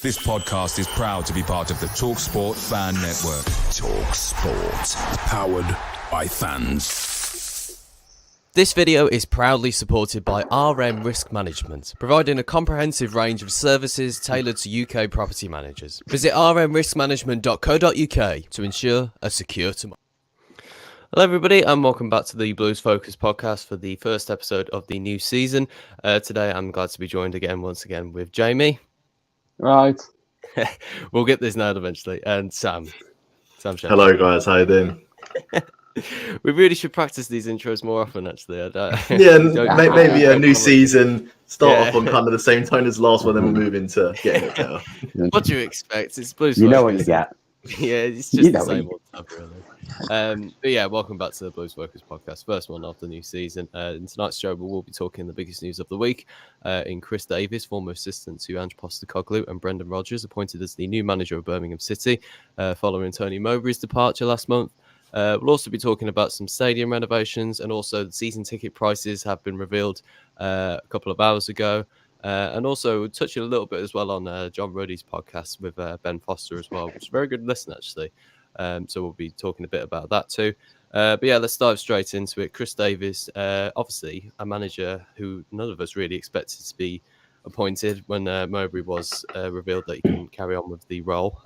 This podcast is proud to be part of the TalkSport Fan Network. TalkSport. Powered by fans. This video is proudly supported by RM Risk Management, providing a comprehensive range of services tailored to UK property managers. Visit rmriskmanagement.co.uk to ensure a secure tomorrow. Hello everybody and welcome back to the Blues Focus podcast for the first episode of the new season. Today I'm glad to be joined once again with Jamie. Right. We'll get this nailed eventually. And Sam. Hello guys, how you doing? We really should practice these intros more often, actually. Maybe a new season, start off on kind of the same tone as last one, then we'll move into getting it better. What do you expect? It's Blues Focus. You know what you get. Yeah, it's just the same old stuff, really. But yeah, welcome back to the Blues Focus podcast, first one of the new season. In tonight's show, we will be talking the biggest news of the week in Chris Davies, former assistant to Ange Postecoglou, and Brendan Rodgers, appointed as the new manager of Birmingham City following Tony Mowbray's departure last month. We'll also be talking about some stadium renovations, and also the season ticket prices have been revealed a couple of hours ago. And also touching a little bit as well on John Ruddy's podcast with Ben Foster as well, which is a very good listen, actually. So we'll be talking a bit about that too. But yeah, let's dive straight into it. Chris Davies, obviously a manager who none of us really expected to be appointed when Mowbray was revealed that he can carry on with the role.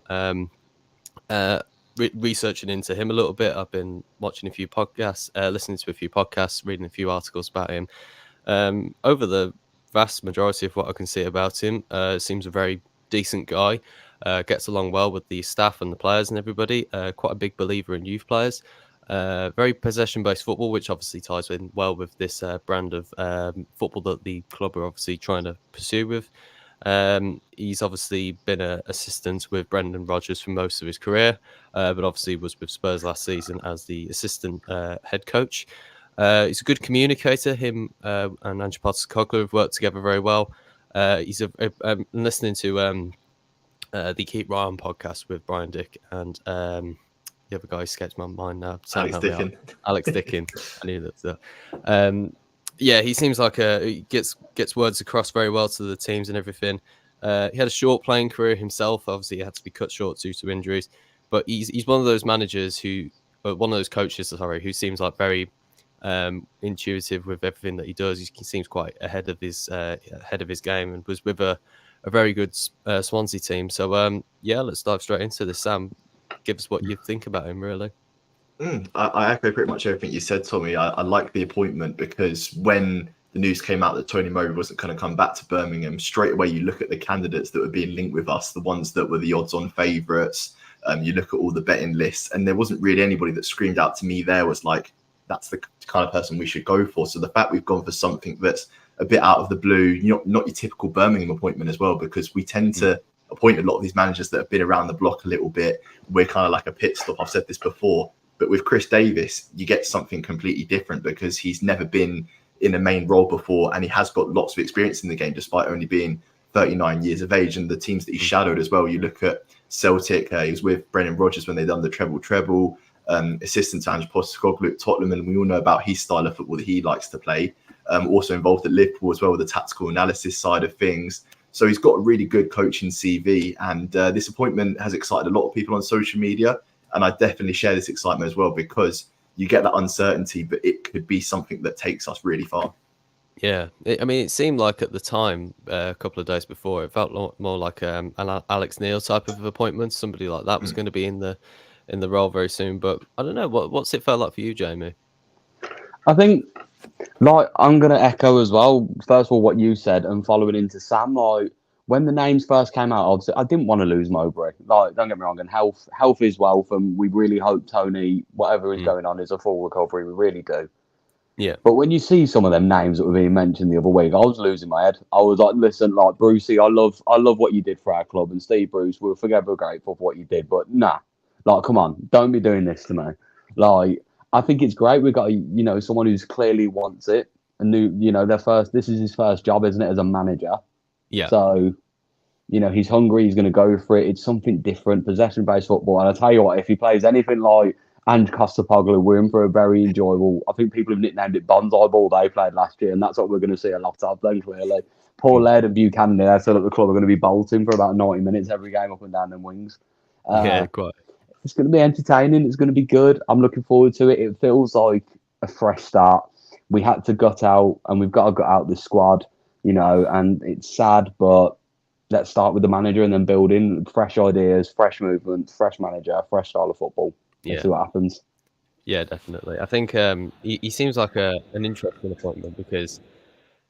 Researching into him a little bit, I've been watching a few podcasts, listening to a few podcasts, reading a few articles about him. Over the vast majority of what I can see about him, seems a very decent guy. Gets along well with the staff and the players and everybody. Quite a big believer in youth players. Very possession-based football, which obviously ties in well with this brand of football that the club are obviously trying to pursue with. He's obviously been an assistant with Brendan Rodgers for most of his career, but obviously was with Spurs last season as the assistant head coach. He's a good communicator. Him and Ange Postecoglou have worked together very well. He's listening to the Keep Ryan podcast with Brian Dick and the other guy sketched my mind now. Alex Dickin. I knew that. Yeah, he seems like he gets words across very well to the teams and everything. He had a short playing career himself. Obviously, he had to be cut short due to injuries. But he's one of those managers coaches, who seems like very intuitive with everything that he does. He seems quite ahead of his game, and was with a very good Swansea team. So yeah, let's dive straight into this. Sam, give us what you think about him, really. I echo pretty much everything you said, Tommy. I like the appointment because when the news came out that Tony Mowbray wasn't going to come back to Birmingham, straight away you look at the candidates that were being linked with us, the ones that were the odds-on favourites. You look at all the betting lists, and there wasn't really anybody that screamed out to me there was like, that's the kind of person we should go for. So the fact we've gone for something that's a bit out of the blue, not your typical Birmingham appointment as well, because we tend to appoint a lot of these managers that have been around the block a little bit. We're kind of like a pit stop. I've said this before, but with Chris Davies, you get something completely different because he's never been in a main role before, and he has got lots of experience in the game despite only being 39 years of age. And the teams that he shadowed as well, you look at Celtic, he was with Brendan Rodgers when they done the treble. Assistant to Ange Postecoglou at Tottenham, and we all know about his style of football that he likes to play. Also involved at Liverpool as well with the tactical analysis side of things. So he's got a really good coaching CV, and this appointment has excited a lot of people on social media, and I definitely share this excitement as well because you get that uncertainty, but it could be something that takes us really far. Yeah, it seemed like at the time, a couple of days before, it felt more like an Alex Neil type of appointment. Somebody like that was going to be in the role very soon. But I don't know, what's it felt like for you, Jamie? I think, I'm going to echo as well, first of all, what you said, and following into Sam, when the names first came out, obviously, I didn't want to lose Mowbray. Don't get me wrong, and health is wealth, and we really hope Tony, whatever is going on, is a full recovery. We really do. Yeah. But when you see some of them names that were being mentioned the other week, I was losing my head. I was like, listen, Brucey, I love what you did for our club, and Steve Bruce, we're forever grateful for what you did, but nah. Come on, don't be doing this to me. I think it's great. We've got, someone who's clearly wants it. And this is his first job, isn't it, as a manager? Yeah. So, he's hungry. He's going to go for it. It's something different, possession-based football. And I tell you what, if he plays anything like Ange Postecoglou, we're in for a very enjoyable. I think people have nicknamed it Bonsai Ball they played last year, and that's what we're going to see a lot of then, clearly. Poor Laird and Buchanan, they're still at the club, are going to be bolting for about 90 minutes every game up and down them wings. Yeah, quite. It's going to be entertaining. It's going to be good. I'm looking forward to it. It feels like a fresh start. We had to gut out, and we've got to gut out this squad, and it's sad, but let's start with the manager and then build in fresh ideas, fresh movement, fresh manager, fresh style of football. Let's see what happens. Yeah, definitely. I think he seems like an interesting appointment because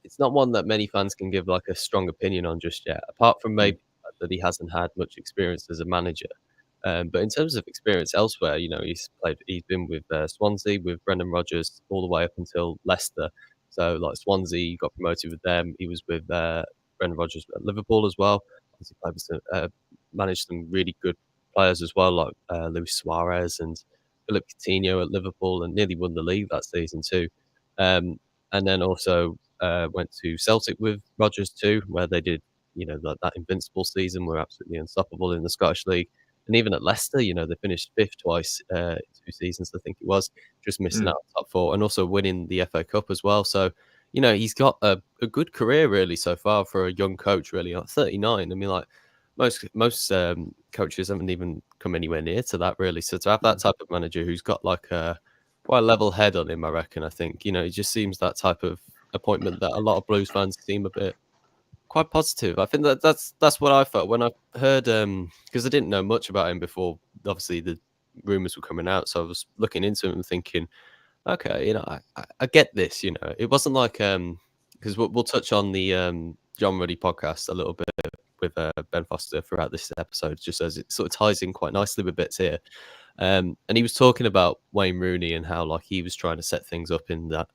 it's not one that many fans can give like a strong opinion on just yet, apart from maybe the fact that he hasn't had much experience as a manager. But in terms of experience elsewhere, he's been with Swansea, with Brendan Rodgers, all the way up until Leicester. So like Swansea, he got promoted with them. He was with Brendan Rodgers at Liverpool as well. He played with managed some really good players as well, like Luis Suarez and Philip Coutinho at Liverpool, and nearly won the league that season too. And then also went to Celtic with Rodgers too, where they did, that invincible season, were absolutely unstoppable in the Scottish League. And even at Leicester, they finished fifth twice, 2 seasons, I think it was, just missing out top four, and also winning the FA Cup as well. So, he's got a good career really so far for a young coach. Really, at 39. I mean, like most coaches haven't even come anywhere near to that really. So to have that type of manager who's got like quite a level head on him, I reckon. I think it just seems that type of appointment that a lot of Blues fans seem a bit quite positive. I think that's what I felt when I heard because I didn't know much about him before. Obviously, the rumors were coming out, so I was looking into him and thinking, okay, I get this. It wasn't like because we'll touch on the John Ruddy podcast a little bit with Ben Foster throughout this episode, just as it sort of ties in quite nicely with bits here. And he was talking about Wayne Rooney and how like he was trying to set things up in that.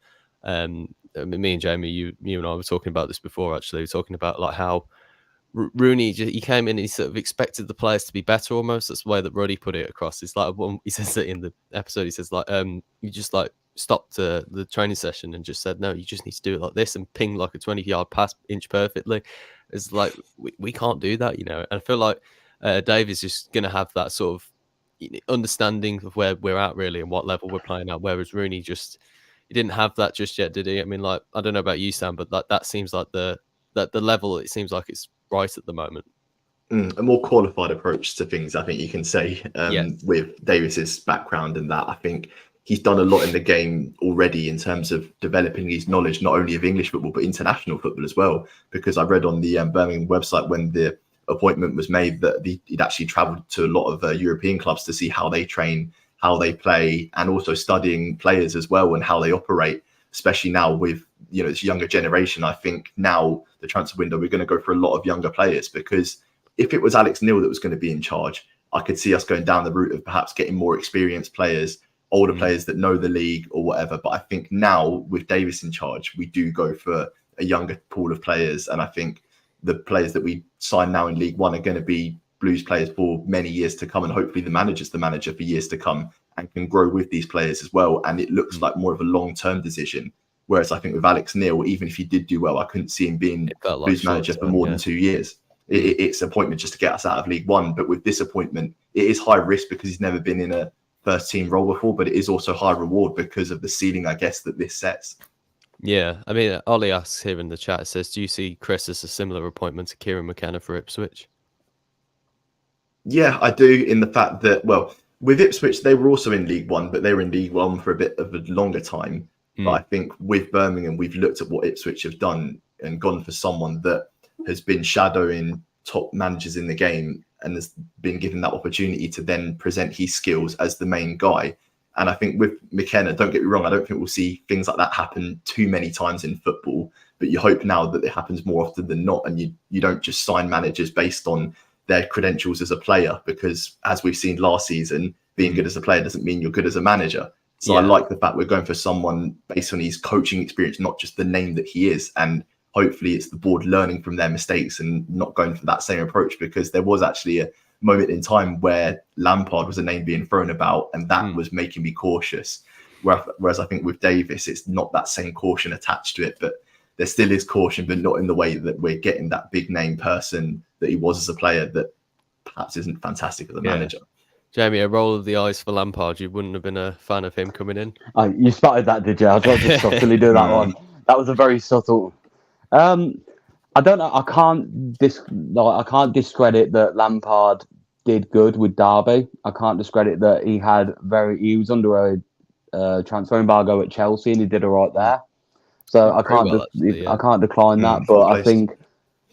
Me and Jamie, you and I were talking about this before. Actually, we were talking about like how Rooney he came in and he sort of expected the players to be better. Almost that's the way that Ruddy put it across. It's like he says that in the episode. He says like you just like stopped the training session and just said no, you just need to do it like this and ping like a 20-yard pass inch perfectly. It's like we can't do that, And I feel like Dave is just going to have that sort of understanding of where we're at really and what level we're playing at. Whereas Rooney he didn't have that just yet, did he? I mean, like I don't know about you, Sam, but that seems like the level. It seems like it's right at the moment. A more qualified approach to things, I think you can say, with Davis's background and that. I think he's done a lot in the game already in terms of developing his knowledge, not only of English football, but international football as well. Because I read on the Birmingham website when the appointment was made that he'd actually travelled to a lot of European clubs to see how they train, how they play, and also studying players as well and how they operate, especially now with this younger generation. I think now the transfer window, we're going to go for a lot of younger players, because if it was Alex Neil that was going to be in charge, I could see us going down the route of perhaps getting more experienced players, older players that know the league or whatever. But I think now with Davis in charge, we do go for a younger pool of players. And I think the players that we sign now in League One are going to be Blues players for many years to come. And hopefully the manager's the manager for years to come and can grow with these players as well. And it looks like more of a long-term decision. Whereas I think with Alex Neil, even if he did do well, I couldn't see him being Blues manager for more than 2 years. It's an appointment just to get us out of League One. But with this appointment, it is high risk because he's never been in a first team role before, but it is also high reward because of the ceiling, I guess, that this sets. Yeah, I mean, Ollie asks here in the chat, says, do you see Chris as a similar appointment to Kieran McKenna for Ipswich? Yeah, I do, in the fact that, well, with Ipswich, they were also in League One, but they were in League One for a bit of a longer time. But I think with Birmingham, we've looked at what Ipswich have done and gone for someone that has been shadowing top managers in the game and has been given that opportunity to then present his skills as the main guy. And I think with McKenna, don't get me wrong, I don't think we'll see things like that happen too many times in football, but you hope now that it happens more often than not. And you don't just sign managers based on their credentials as a player, because as we've seen last season, being good as a player doesn't mean you're good as a manager. So I like the fact we're going for someone based on his coaching experience, not just the name that he is. And hopefully it's the board learning from their mistakes and not going for that same approach, because there was actually a moment in time where Lampard was a name being thrown about, and that was making me cautious. Whereas I think with Davis, it's not that same caution attached to it, but there still is caution, but not in the way that we're getting that big name person that he was as a player that perhaps isn't fantastic as a manager. Jamie, a roll of the eyes for Lampard. You wouldn't have been a fan of him coming in? You spotted that, did you? I was about to subtly do that one. That was a very subtle. I I don't know. I can't discredit that Lampard did good with Derby. I can't discredit that he was under a transfer embargo at Chelsea and he did all right there. So I Very can't well, actually, yeah. I can't decline that. But full I placed. think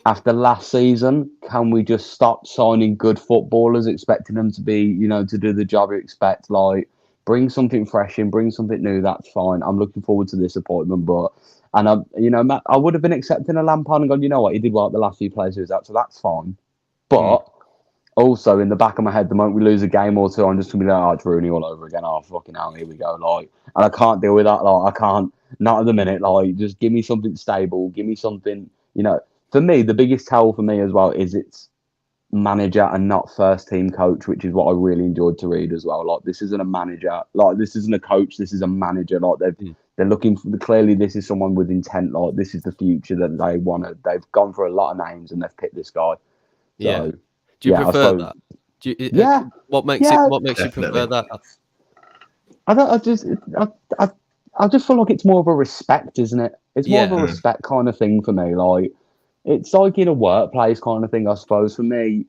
after last season, can we just stop signing good footballers, expecting them to be, to do the job you expect? Like, bring something fresh in, bring something new. That's fine. I'm looking forward to this appointment, Matt, I would have been accepting a Lampard and gone, you know what, he did well at the last few players he was at, so that's fine. But also in the back of my head, the moment we lose a game or two, I'm just gonna be like, oh, it's Rooney all over again. Oh, fucking hell, here we go. Like, and I can't deal with that. Like, I can't, not at the minute. Like, just give me something stable. Give me something, For me, the biggest tell for me as well is it's manager and not first team coach, which is what I really enjoyed to read as well. Like, this isn't a manager. Like, this isn't a coach. This is a manager. Like, they're looking for clearly this is someone with intent. Like, this is the future that they want to. They've gone for a lot of names and they've picked this guy. Yeah. Do you prefer that? What makes you prefer that? I just feel like it's more of a respect, isn't it? It's more of a respect kind of thing for me. Like, it's like in a workplace kind of thing, I suppose. For me,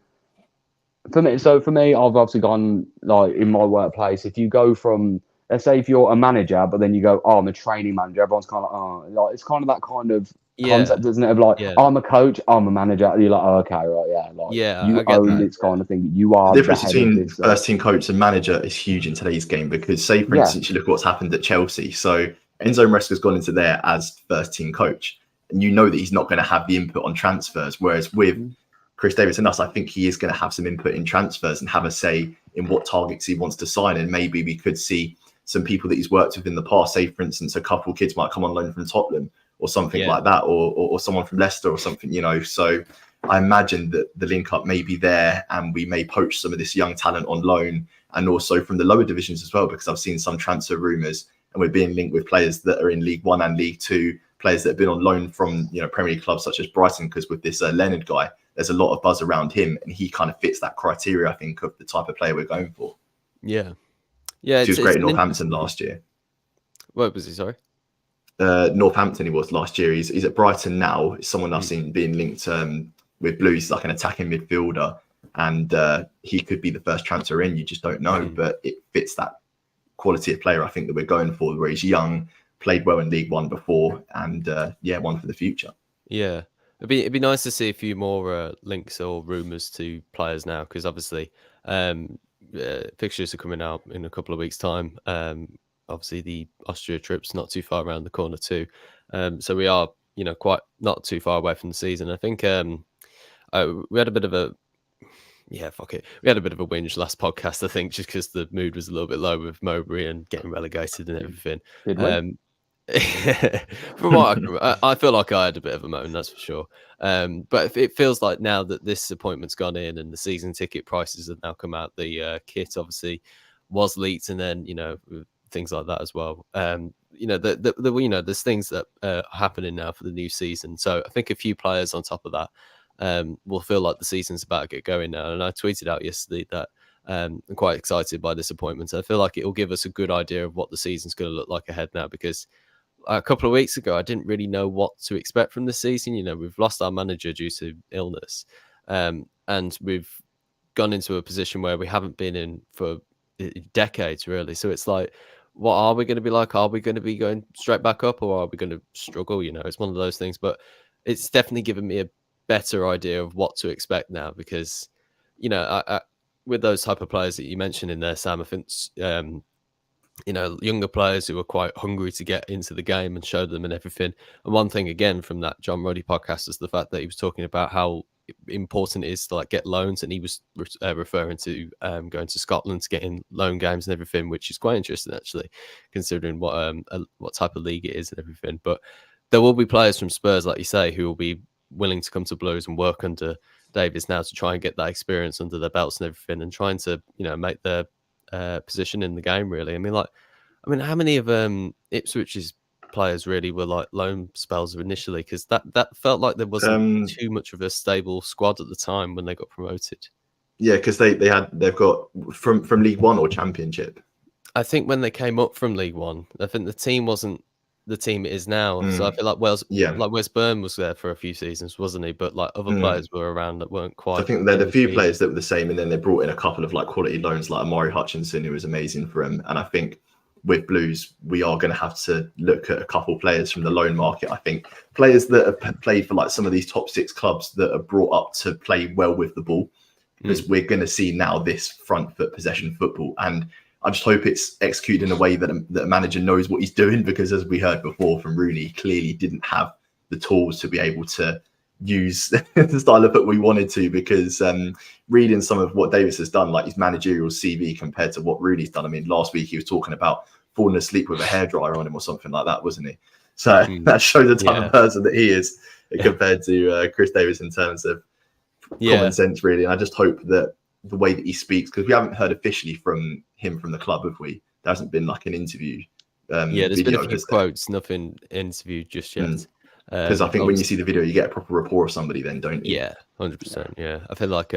I've obviously gone like in my workplace. If you go from, let's say, if you're a manager, but then you go, oh, I'm a training manager. Everyone's kind of like, oh, like it's kind of that kind of concept, isn't it? Of like, oh, I'm a coach, I'm a manager. You're like, oh, okay, right, yeah, like you own this kind of thing. You are the difference the head between of this, first team coach and manager is huge in today's game because, say, for instance, you look at what's happened at Chelsea. So Enzo Maresca's gone into there as first team coach, and you know that he's not going to have the input on transfers. Whereas with Chris Davies and us, I think he is going to have some input in transfers and have a say in what targets he wants to sign. And maybe we could see some people that he's worked with in the past. Say, for instance, a couple of kids might come on loan from Tottenham or something like that, or someone from Leicester or something, So I imagine that the link up may be there and we may poach some of this young talent on loan and also from the lower divisions as well, because I've seen some transfer rumours and we're being linked with players that are in League One and League Two, players that have been on loan from, Premier League clubs such as Brighton, because with this Leonard guy, there's a lot of buzz around him and he kind of fits that criteria, I think, of the type of player we're going for. Yeah. He was great at Northampton last year. Where was he, sorry? Northampton he was last year. He's at Brighton now. It's someone I've seen being linked with Blues. He's like an attacking midfielder, and he could be the first transfer in. You just don't know, but it fits that quality of player I think that we're going for, where he's young, played well in League One before, and one for the future. Yeah, it'd be nice to see a few more links or rumours to players now, because obviously fixtures are coming out in a couple of weeks' time. Obviously, the Austria trip's not too far around the corner too, so we are, quite not too far away from the season. I think we had a bit of a we had a bit of a whinge last podcast, I think, just because the mood was a little bit low with Mowbray and getting relegated and everything. From what I feel like I had a bit of a moan, that's for sure. But it feels like now that this appointment's gone in and the season ticket prices have now come out, the kit obviously was leaked, and then things like that as well. There's things that are happening now for the new season. So I think a few players on top of that will feel like the season's about to get going now. And I tweeted out yesterday that I'm quite excited by this appointment. I feel like it will give us a good idea of what the season's going to look like ahead now, because a couple of weeks ago, I didn't really know what to expect from the season. We've lost our manager due to illness, and we've gone into a position where we haven't been in for decades, really. So it's like, what are we going to be like? Are we going to be going straight back up, or are we going to struggle? It's one of those things. But it's definitely given me a better idea of what to expect now, because, with those type of players that you mentioned in there, Sam, I think, younger players who are quite hungry to get into the game and show them and everything. And one thing, again, from that John Roddy podcast is the fact that he was talking about how important it is to get loans, and he was referring to going to Scotland to get in loan games and everything, which is quite interesting, actually, considering what type of league it is and everything. But there will be players from Spurs, like you say, who will be willing to come to Blues and work under Davies now to try and get that experience under their belts and everything, and trying to make their position in the game, really. I mean, how many of Ipswich's players really were loan spells initially? Because that felt like there wasn't too much of a stable squad at the time when they got promoted. Yeah, because they've got from League One or Championship. I think when they came up from League One, I think the team wasn't the team it is now. So I feel like Wales, Yeah. like Wes Byrne was there for a few seasons, wasn't he? But like other players were around that weren't So I quite. think there are a few players that were the same, and then they brought in a couple of like quality loans, like Amari Hutchinson, who was amazing for him. And I think with Blues, we are going to have to look at a couple players from the loan market. I think players that have played for like some of these top 6 clubs that are brought up to play well with the ball, because we're going to see now this front foot possession football. And I just hope it's executed in a way that a manager knows what he's doing, because as we heard before from Rooney, he clearly didn't have the tools to be able to use the style of football we wanted to, because reading some of what Davies has done, like his managerial CV compared to what Rooney's done. I mean, last week he was talking about falling asleep with a hairdryer on him or something like that, wasn't he? So that shows the type of person that he is compared to Chris Davies in terms of common sense, really. And I just hope that the way that he speaks, because we haven't heard officially from him from the club, have we? There hasn't been like an interview. There's been a few quotes, nothing interviewed just yet. Because I think when you see the video, you get a proper rapport of somebody then, don't you? Yeah, 100%. Yeah. I feel like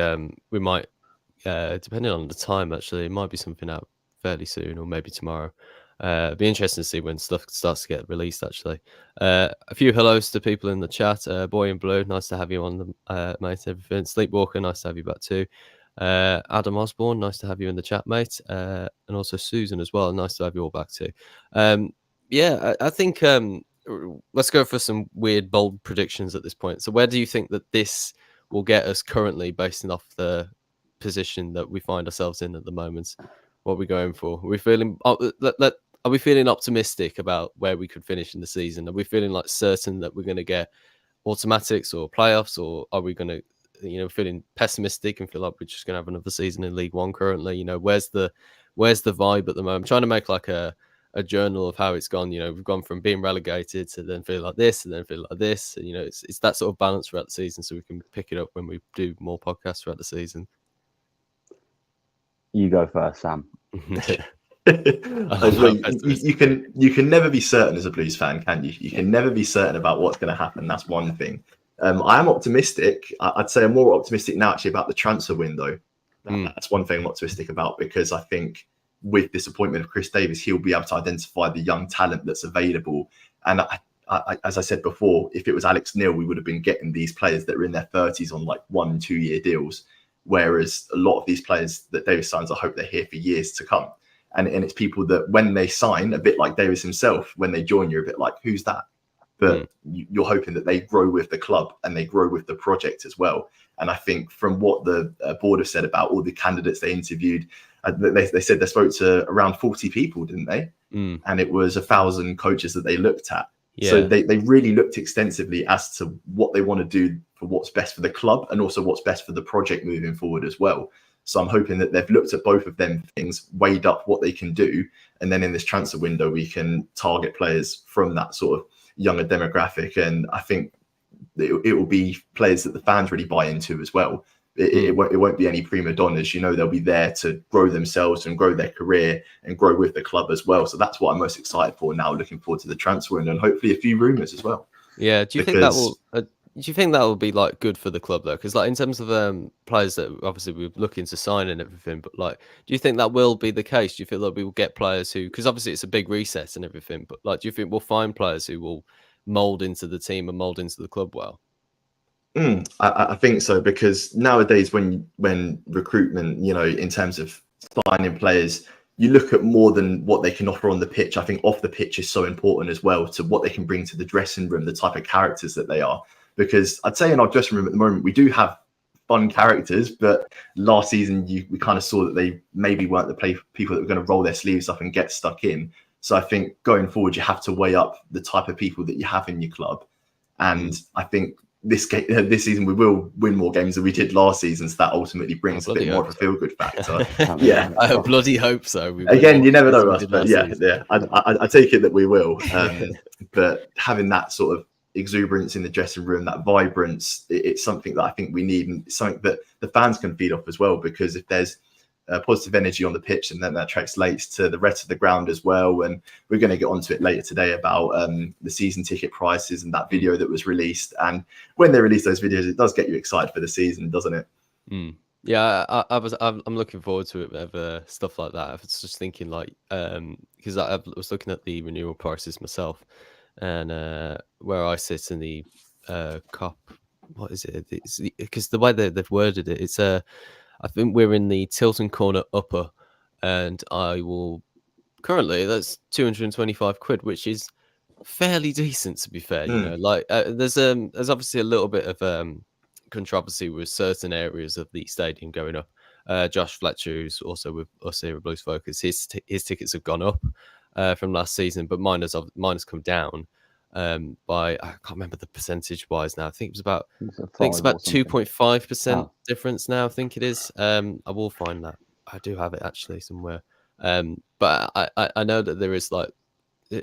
we might, depending on the time, actually, it might be something out fairly soon or maybe tomorrow. It'd be interesting to see when stuff starts to get released, actually. A few hellos to people in the chat. Boy in Blue, nice to have you on, mate. Everything. Sleepwalker, nice to have you back too. Adam Osborne, nice to have you in the chat, mate. And also Susan as well, nice to have you all back too. I think let's go for some weird, bold predictions at this point. So where do you think that this will get us currently, based off the position that we find ourselves in at the moment? What are we going for? Are we feeling are we feeling optimistic about where we could finish in the season? Are we feeling like certain that we're going to get automatics or playoffs, or are we going to, feeling pessimistic and feel like we're just going to have another season in League One currently? Where's the vibe at the moment? I'm trying to make like a journal of how it's gone. We've gone from being relegated to then feel like this and then feel like this. And, it's that sort of balance throughout the season, so we can pick it up when we do more podcasts throughout the season. You go first, Sam. You can never be certain as a Blues fan, can you? You can never be certain about what's going to happen. That's one thing. I am optimistic. I'd say I'm more optimistic now actually about the transfer window. That's one thing I'm optimistic about, because I think with this appointment of Chris Davies, he'll be able to identify the young talent that's available. And I, as I said before, if it was Alex Neil, we would have been getting these players that are in their 30s on like 1-2 year deals. Whereas a lot of these players that Davies signs, I hope they're here for years to come. And it's people that when they sign, a bit like Davies himself, when they join, you're a bit like, who's that? But you're hoping that they grow with the club and they grow with the project as well. And I think from what the board have said about all the candidates they interviewed, they said they spoke to around 40 people, didn't they? And it was 1,000 coaches that they looked at. Yeah. So they really looked extensively as to what they want to do for what's best for the club and also what's best for the project moving forward as well. So I'm hoping that they've looked at both of them things, weighed up what they can do. And then in this transfer window, we can target players from that sort of younger demographic. And I think it will be players that the fans really buy into as well. It won't be any prima donnas. They'll be there to grow themselves and grow their career and grow with the club as well. So that's what I'm most excited for now, looking forward to the transfer window and hopefully a few rumours as well. Yeah. Do you think that will be like good for the club though? Because like in terms of players that obviously we're looking to sign and everything, but like, do you think that will be the case? Do you feel that we will get players who, because obviously it's a big reset and everything, but like, do you think we'll find players who will mold into the team and mold into the club well? I think so, because nowadays when recruitment, in terms of signing players, you look at more than what they can offer on the pitch. I think off the pitch is so important as well, to what they can bring to the dressing room, the type of characters that they are. Because I'd say in our dressing room at the moment, we do have fun characters, but last season we kind of saw that they maybe weren't the people that were going to roll their sleeves up and get stuck in. So I think going forward, you have to weigh up the type of people that you have in your club. And I think this season we will win more games than we did last season, so that ultimately brings a bit more of a feel-good factor. Yeah, I bloody hope so. Again, you never know, Russ, but yeah, I take it that we will. But having that sort of exuberance in the dressing room, that vibrance, it's something that I think we need, and it's something that the fans can feed off as well. Because if there's positive energy on the pitch, and then that translates to the rest of the ground as well. And we're going to get onto it later today about the season ticket prices and that video that was released. And when they release those videos, it does get you excited for the season, doesn't it? Yeah, I'm looking forward to it. Stuff like that. I was just thinking, like, because I was looking at the renewal prices myself, and where I sit in the COP, what is it? Because the way they've worded it, it's I think we're in the Tilton Corner upper, and I will currently that's £225, which is fairly decent, to be fair. You know, like there's obviously a little bit of controversy with certain areas of the stadium going up. Josh Fletcher, who's also with us here at Blues Focus, his tickets have gone up from last season, but mine has come down by, I can't remember the percentage wise now. I think it's about 2.5% difference now. I think it is. I will find that. I do have it actually somewhere. But I know that there is like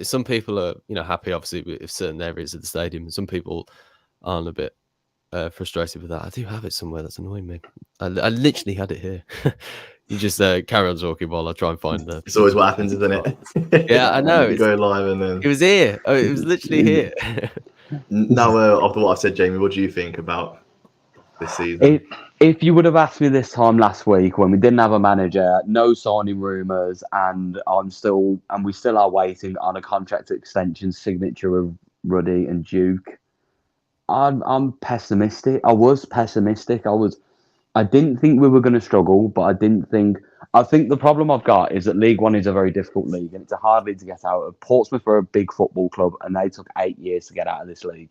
some people are happy obviously with certain areas of the stadium, and some people aren't a bit frustrated with that. I do have it somewhere. That's annoying me. I literally had it here. You just carry on talking while I try and find the. It's always what happens, isn't it? Yeah, I know. You go live and then it was here. Oh, it was literally here. Now, after what I've said, Jamie, what do you think about this season? If you would have asked me this time last week when we didn't have a manager, no signing rumours, and we still are waiting on a contract extension signature of Ruddy and Duke, I'm pessimistic. I was pessimistic. I didn't think we were going to struggle, but I think the problem I've got is that League One is a very difficult league, and it's a hard league to get out of. Portsmouth are a big football club, and they took 8 years to get out of this league.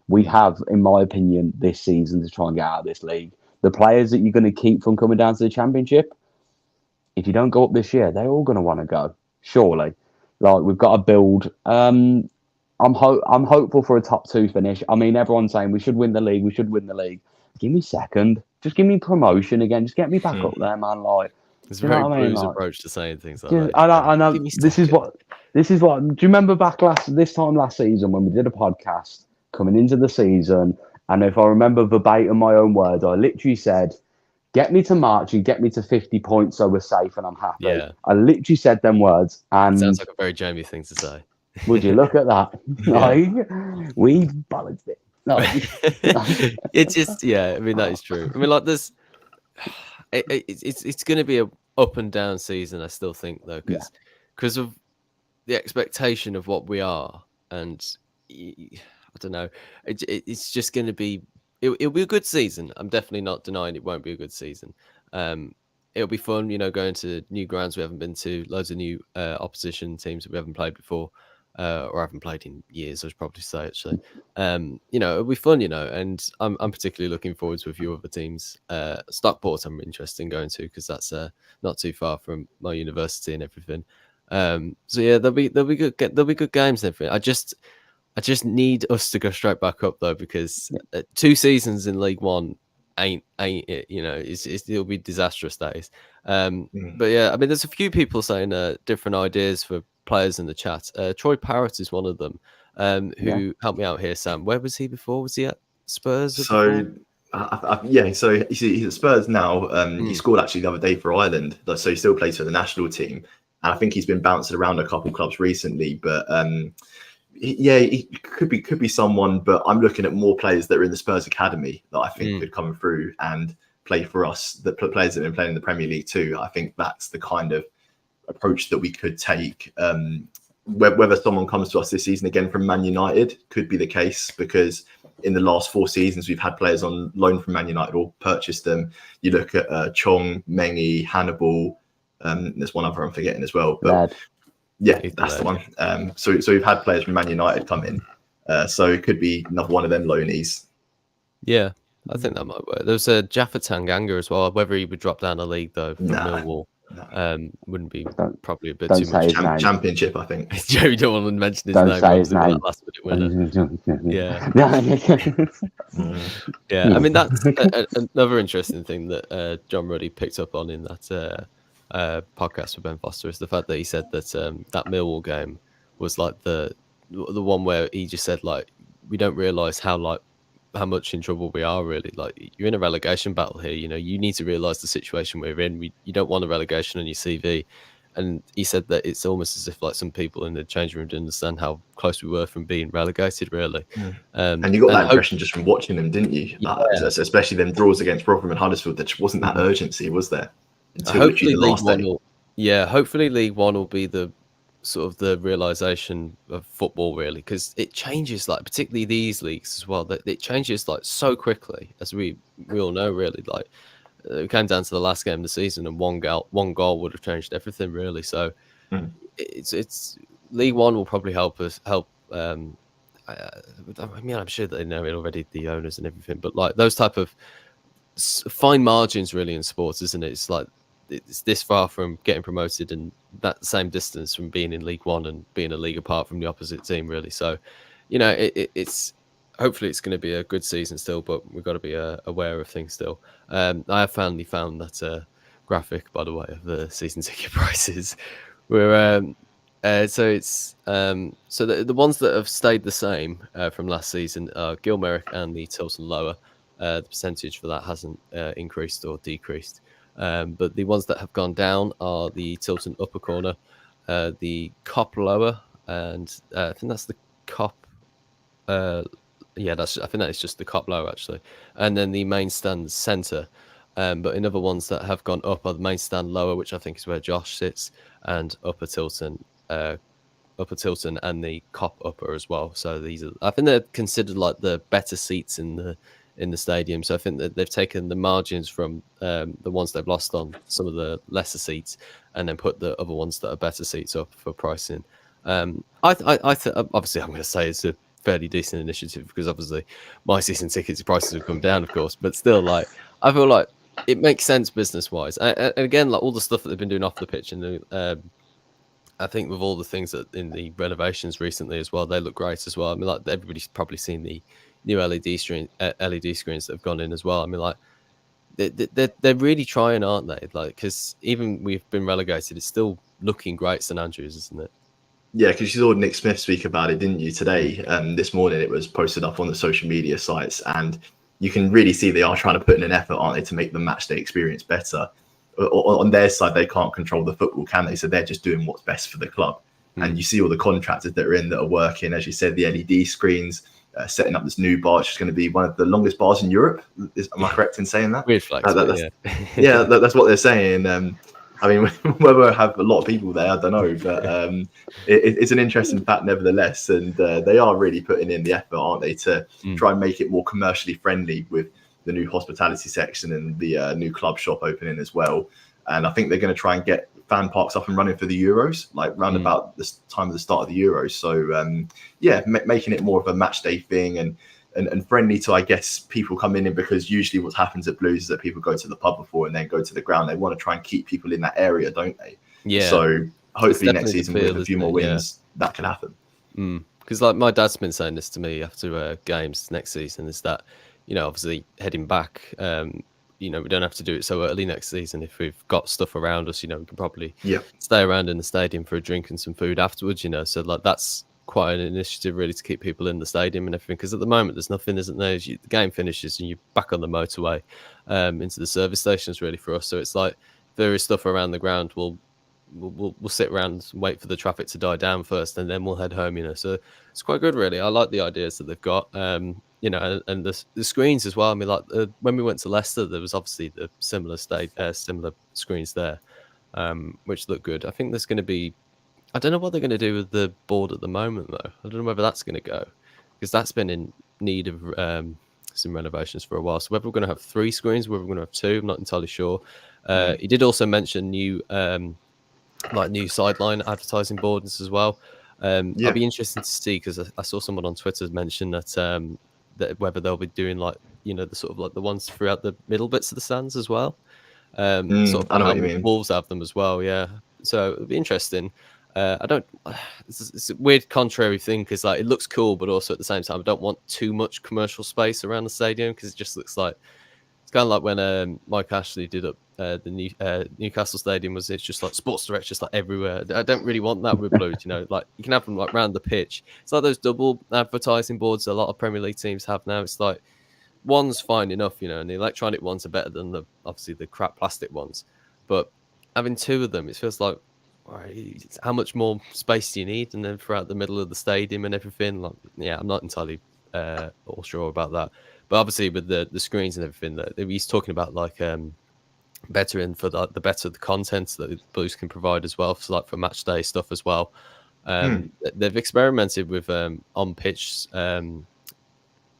We have, in my opinion, this season to try and get out of this league. The players that you're going to keep from coming down to the Championship, if you don't go up this year, they're all going to want to go. Surely, like we've got to build. I'm hopeful for a top 2 finish. I mean, everyone's saying we should win the league. We should win the league. Give me second. Just give me promotion again. Just get me back up there, man. Like it's a very Blues approach to saying things like that. I know. This is what. Do you remember back this time last season when we did a podcast coming into the season? And if I remember verbatim my own words, I literally said, "Get me to March and get me to 50 points, so we're safe and I'm happy." Yeah. I literally said them words, and sounds like a very Jamie thing to say. Would you look at that? Like, we balanced it. No. It's just, yeah. I mean, that is true. I mean, like, there's, it's going to be a up and down season. I still think though, because of the expectation of what we are, and I don't know. It's just going to be. It'll be a good season. I'm definitely not denying it won't be a good season. It'll be fun, going to new grounds we haven't been to, loads of new opposition teams that we haven't played before, or haven't played in years, I should probably say, actually. It'll be fun, and I'm particularly looking forward to a few other teams. Stockport I'm interested in going to because that's not too far from my university and everything. So yeah, there'll be good games and everything. I just need us to go straight back up though, because 2 seasons in League One ain't it? It'll be disastrous. That is. But yeah, I mean, there's a few people saying different ideas for players in the chat. Troy Parrott is one of them. Who helped me out here, Sam. Where was he before? Was he at Spurs? So so he's at Spurs now. He scored actually the other day for Ireland, so he still plays for the national team. And I think he's been bouncing around a couple clubs recently, but. He could be someone, but I'm looking at more players that are in the Spurs academy that I think could come through and play for us. The players that have been playing in the Premier League too. I think that's the kind of approach that we could take. Whether someone comes to us this season again from Man United could be the case, because in the last 4 seasons we've had players on loan from Man United or purchased them. You look at Chong, Mengi, Hannibal. There's one other I'm forgetting as well, but. Yeah, that's the one. So we've had players from Man United come in. So it could be another one of them loanies. Yeah, I think that might work. There's a Jaffa Tanganga as well. Whether he would drop down a league though from Millwall, wouldn't be probably a bit too much. Championship, I think. Joe, you don't want to mention his don't name. Say his name. Last minute winner. Yeah. Yeah. I mean, that's another interesting thing that John Ruddy picked up on in that podcast with Ben Foster is the fact that he said that that Millwall game was like the one where he just said, like, we don't realise how much in trouble we are, really. Like, you're in a relegation battle here, you need to realise the situation we're in. You don't want a relegation on your CV. And he said that it's almost as if like some people in the changing room didn't understand how close we were from being relegated, really. And you got that impression just from watching them, didn't you? Yeah. Especially them draws against Rotherham and Huddersfield. There just wasn't that urgency, was there? Hopefully League One will be the sort of the realization of football, really, because it changes, like particularly these leagues as well. That it changes like so quickly, as we all know, really. Like it came down to the last game of the season, and one goal would have changed everything, really. So Mm. it's League One will probably help us help. I mean, I'm sure they know it already, the owners and everything, but like those type of fine margins, really, in sports, isn't it? It's like it's this far from getting promoted and that same distance from being in League One and being a league apart from the opposite team, really. So, you know, it's hopefully it's going to be a good season still, but we've got to be aware of things still. I have finally found that graphic, by the way, of the season ticket prices. Where so it's so the ones that have stayed the same from last season are Gilmerick and the Tilson Lower. The percentage for that hasn't increased or decreased. But the ones that have gone down are the Tilton Upper Corner, the Cop Lower, and I think that's the Cop. Yeah, I think that is just the Cop Lower, actually, and then the Main Stand Centre. But in other ones that have gone up are the Main Stand Lower, which I think is where Josh sits, and Upper Tilton and the Cop Upper as well. So I think they're considered like the better seats in the stadium. So I think that they've taken the margins from the ones they've lost on some of the lesser seats, and then put the other ones that are better seats up for pricing. Obviously, I'm going to say it's a fairly decent initiative, because obviously my season tickets prices have come down, of course, but still, like, I feel like it makes sense business wise. And again, like all the stuff that they've been doing off the pitch, and I think with all the things that in the renovations recently as well, they look great as well. I mean, like everybody's probably seen the new LED screens that have gone in as well. I mean, like they're really trying, aren't they? Like, because even we've been relegated, it's still looking great, St Andrews, isn't it? Yeah, because you saw Nick Smith speak about it, didn't you, today? This morning it was posted up on the social media sites, and you can really see they are trying to put in an effort, aren't they, to make the match day experience better. On their side, they can't control the football, can they? So they're just doing what's best for the club. And you see all the contractors that are in that are working, as you said, the LED screens, setting up this new bar, which is going to be one of the longest bars in Europe. Am I correct in saying that? Weird flex, yeah, that's what they're saying. I mean, whether I have a lot of people there, I don't know, but it's an interesting fact nevertheless. And they are really putting in the effort, aren't they, to try and make it more commercially friendly with the new hospitality section and the new club shop opening as well. And I think they're going to try and get fan parks up and running for the Euros, like round about this time of the start of the Euros. So, making it more of a match day thing and friendly to, I guess, people coming in, because usually what happens at Blues is that people go to the pub before and then go to the ground. They want to try and keep people in that area, don't they? Yeah. So hopefully next season with a few more wins, that can happen. Because like my dad's been saying this to me after games next season, is that, you know, obviously heading back, you know, we don't have to do it so early next season. If we've got stuff around us, you know, we can probably stay around in the stadium for a drink and some food afterwards, you know. So like that's quite an initiative really to keep people in the stadium and everything, because at the moment there's nothing, isn't there? The game finishes and you're back on the motorway into the service stations really for us. So it's like there is stuff around the ground. We'll sit around and wait for the traffic to die down first, and then we'll head home, you know. So it's quite good really. I like the ideas that they've got, you know, and the screens as well. I mean, like when we went to Leicester, there was obviously the similar screens there, which look good. I think there's going to be, I don't know what they're going to do with the board at the moment, though. I don't know whether that's going to go, because that's been in need of some renovations for a while. So whether we're going to have 3 screens, whether we're going to have 2, I'm not entirely sure. He did also mention new sideline advertising boards as well. I'll be interested to see, because I saw someone on Twitter mention that that whether they'll be doing like, you know, the sort of like the ones throughout the middle bits of the stands as well. Sort of I know what you mean. Wolves have them as well, yeah. So it'll be interesting. It's a weird contrary thing, because like it looks cool, but also at the same time I don't want too much commercial space around the stadium, because it just looks like it's kind of like when Mike Ashley did up the Newcastle stadium. It's just like Sports Direct, just like everywhere. I don't really want that with Blues, you know. Like you can have them like round the pitch. It's like those double advertising boards a lot of Premier League teams have now. It's like one's fine enough, you know, and the electronic ones are better than obviously the crap plastic ones. But having 2 of them, it feels like, how much more space do you need? And then throughout the middle of the stadium and everything, like, yeah, I'm not entirely all sure about that. But obviously with the screens and everything, that he's talking about, like bettering for the better the content that the Blues can provide as well, for like for match day stuff as well. They've experimented with on pitch sort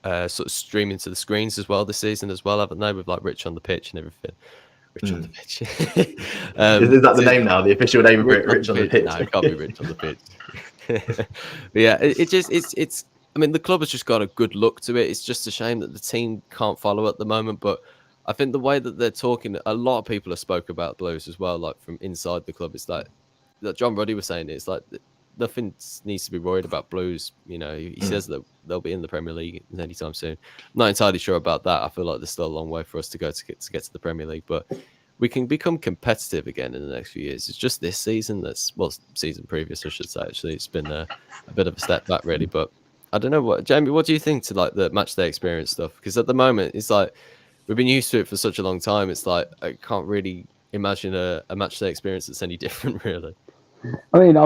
of streaming to the screens as well this season as well, haven't they? With like Rich on the pitch and everything. Rich on the pitch. Is that the name now? The official name of Rich on the pitch? No, it can't be Rich on the pitch. But yeah, it's. I mean, the club has just got a good look to it. It's just a shame that the team can't follow at the moment. But I think the way that they're talking, a lot of people have spoke about Blues as well, like from inside the club. It's like John Ruddy was saying, it's like nothing needs to be worried about Blues. You know, he says that they'll be in the Premier League anytime soon. I'm not entirely sure about that. I feel like there's still a long way for us to go to get to the Premier League, but we can become competitive again in the next few years. It's just this season season previous, I should say. Actually, it's been a bit of a step back, really. But I don't know, Jamie, what do you think to like the match day experience stuff? Because at the moment, it's like we've been used to it for such a long time. It's like I can't really imagine a match day experience that's any different, really. I mean,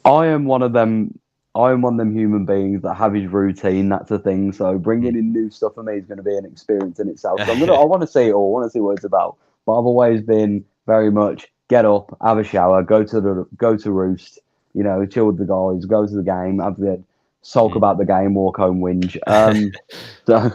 I am one of them. I am one of them human beings that have his routine. That's a thing. So bringing in new stuff for me is going to be an experience in itself. So I want to see it all. I want to see what it's about. But I've always been very much get up, have a shower, go to roost. You know, chill with the guys, go to the game, have the sulk about the game, walk home, whinge. So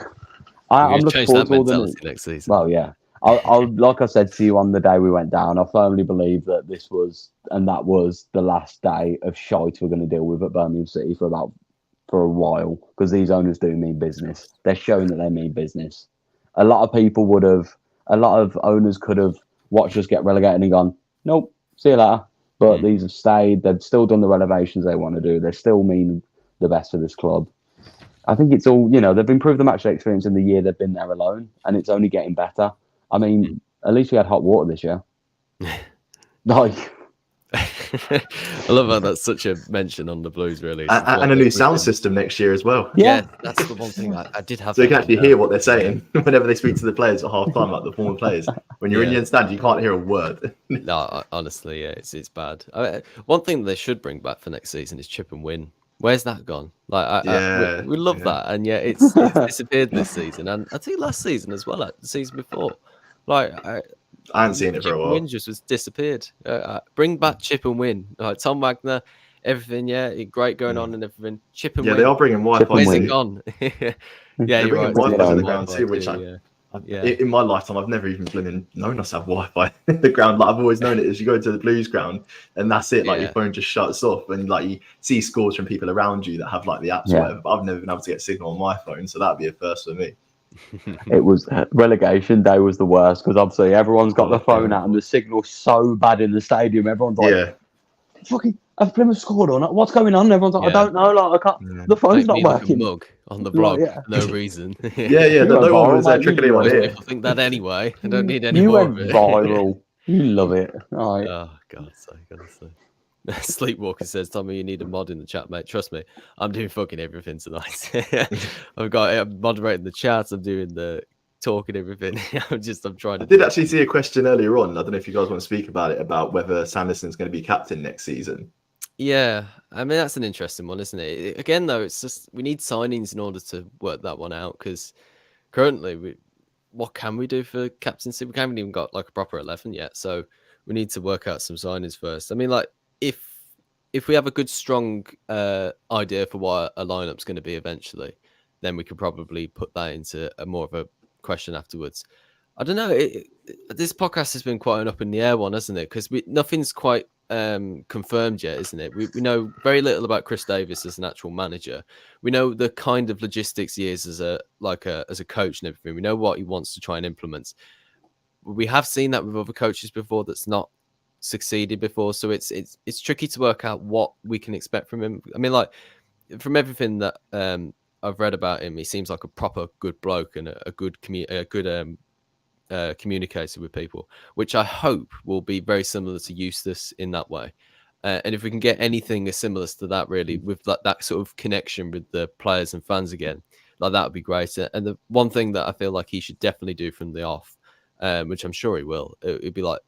I'm looking forward to all the next season. Well, yeah. I'll like I said to you on the day we went down, I firmly believe that that was the last day of shite we're going to deal with at Birmingham City for a while, because these owners do mean business. They're showing that they mean business. A lot of owners could have watched us get relegated and gone, nope, see you later. But these have stayed. They've still done the renovations they want to do. They still mean the best for this club. I think it's all, they've improved the match day experience in the year they've been there alone, and it's only getting better. I mean, at least we had hot water this year. Like, I love how that's such a mention on the Blues, really. And a new sound system next year as well. Yeah, that's the one thing I did have. So you can actually hear what they're saying whenever they speak to the players at half time, like the former players. When you're in your stand, you can't hear a word. No, honestly, yeah, it's bad. One thing they should bring back for next season is chip and win. Where's that gone? Like, we love that, and yeah, it's disappeared this season, and I think last season as well, like the season before. Like, I haven't seen it for a while. Win just was disappeared. Bring back chip and win. Like Tom Wagner, everything. Yeah, great going on and everything. Chip and win. Yeah, they are bringing Wi-Fi. Where's it gone? Yeah, you're right. Wi-Fi on the ground too, which yeah. In my lifetime, I've never even known us to have Wi-Fi in the ground. Like, I've always known it as you go to the Blues ground and that's it. Like your phone just shuts off, and like you see scores from people around you that have like the apps or whatever. But I've never been able to get signal on my phone, so that'd be a first for me. It was relegation day was the worst, because obviously everyone's got their phone out and the signal's so bad in the stadium. Everyone's like, fucking, have Plymouth scored or not? What's going on? And everyone's like, I don't know. Like, I can't. The phone's not working. Mug on the blog, no reason. No one was trickling on here. I think that anyway. I don't need any you more went of it. viral. You love it. Right. Oh God, honestly. Sleepwalker says, Tommy, you need a mod in the chat, mate. Trust me, I'm doing fucking everything tonight. I'm moderating the chat, I'm doing the talking everything. I'm trying to. I did actually see a question earlier on. I don't know if you guys want to speak about it, about whether Sanderson's going to be captain next season. Yeah, I mean, that's an interesting one, isn't it? Again, though, it's just we need signings in order to work that one out, because currently, what can we do for captaincy? We haven't even got like a proper 11 yet, so we need to work out some signings first. I mean, like, if we have a good, strong idea for what a lineup's going to be eventually, then we could probably put that into a more of a question afterwards. I don't know. This podcast has been quite an up in the air one, hasn't it? Because nothing's quite confirmed yet, isn't it? We know very little about Chris Davies as an actual manager. We know the kind of logistics he is as a coach and everything. We know what he wants to try and implement. We have seen that with other coaches before that's not succeeded before, so it's tricky to work out what we can expect from him. I mean, like, from everything that I've read about him, he seems like a proper good bloke and a good communicator with people, which I hope will be very similar to Eustace in that way. And if we can get anything as similar to that, really, with that sort of connection with the players and fans again, like, that would be great. And the one thing that I feel like he should definitely do from the off, which I'm sure he will, it'd be like